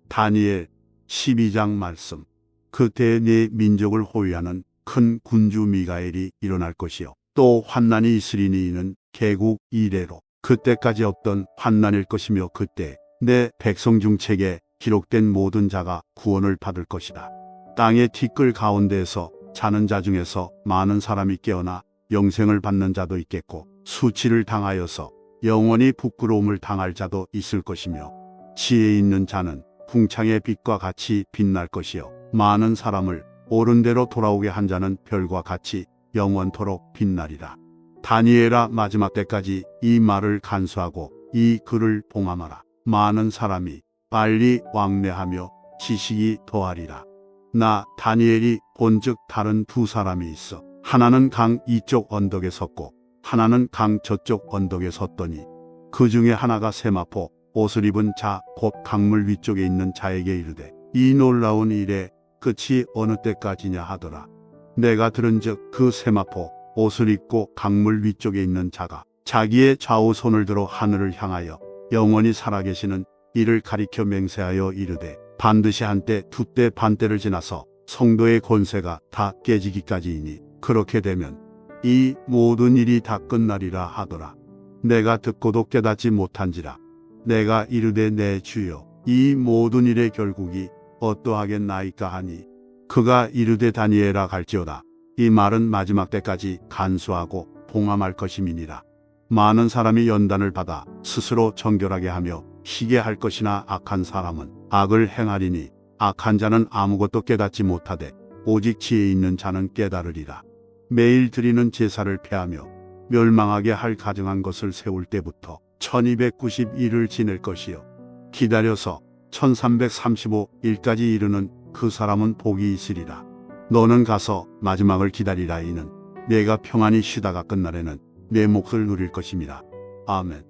다니엘 12장 말씀. 그때 네 민족을 호위하는 큰 군주 미가엘이 일어날 것이요 또 환난이 있으리니 이는 개국 이래로 그때까지 없던 환난일 것이며 그때 내 백성 중 책에 기록된 모든 자가 구원을 받을 것이다. 땅의 티끌 가운데에서 자는 자 중에서 많은 사람이 깨어나 영생을 받는 자도 있겠고 수치를 당하여서 영원히 부끄러움을 당할 자도 있을 것이며 지혜 있는 자는 궁창의 빛과 같이 빛날 것이요 많은 사람을 옳은 대로 돌아오게 한 자는 별과 같이 영원토록 빛나리라. 다니엘아, 마지막 때까지 이 말을 간수하고 이 글을 봉함하라. 많은 사람이 빨리 왕래하며 지식이 더하리라. 나 다니엘이 본즉 다른 두 사람이 있어 하나는 강 이쪽 언덕에 섰고 하나는 강 저쪽 언덕에 섰더니 그 중에 하나가 세마포 옷을 입은 자 곧 강물 위쪽에 있는 자에게 이르되 이 놀라운 일의 끝이 어느 때까지냐 하더라. 내가 들은즉 그 세마포 옷을 입고 강물 위쪽에 있는 자가 자기의 좌우 손을 들어 하늘을 향하여 영원히 살아계시는 이를 가리켜 맹세하여 이르되 반드시 한때 두 때 반때를 지나서 성도의 권세가 다 깨지기까지이니 그렇게 되면 이 모든 일이 다 끝나리라 하더라. 내가 듣고도 깨닫지 못한지라. 내가 이르되 내 주여 이 모든 일의 결국이 어떠하겠나이까 하니 그가 이르되 다니엘아 갈지어다. 이 말은 마지막 때까지 간수하고 봉함할 것임이니라. 많은 사람이 연단을 받아 스스로 정결하게 하며 희게 할 것이나 악한 사람은 악을 행하리니 악한 자는 아무것도 깨닫지 못하되 오직 지혜 있는 자는 깨달으리라. 매일 드리는 제사를 폐하며 멸망하게 할 가증한 것을 세울 때부터 1291을 지낼 것이요 기다려서 1335일까지 이르는 그 사람은 복이 있으리라. 너는 가서 마지막을 기다리라. 이는 내가 평안히 쉬다가 끝날에는 내 몫을 누릴 것임이라. 아멘.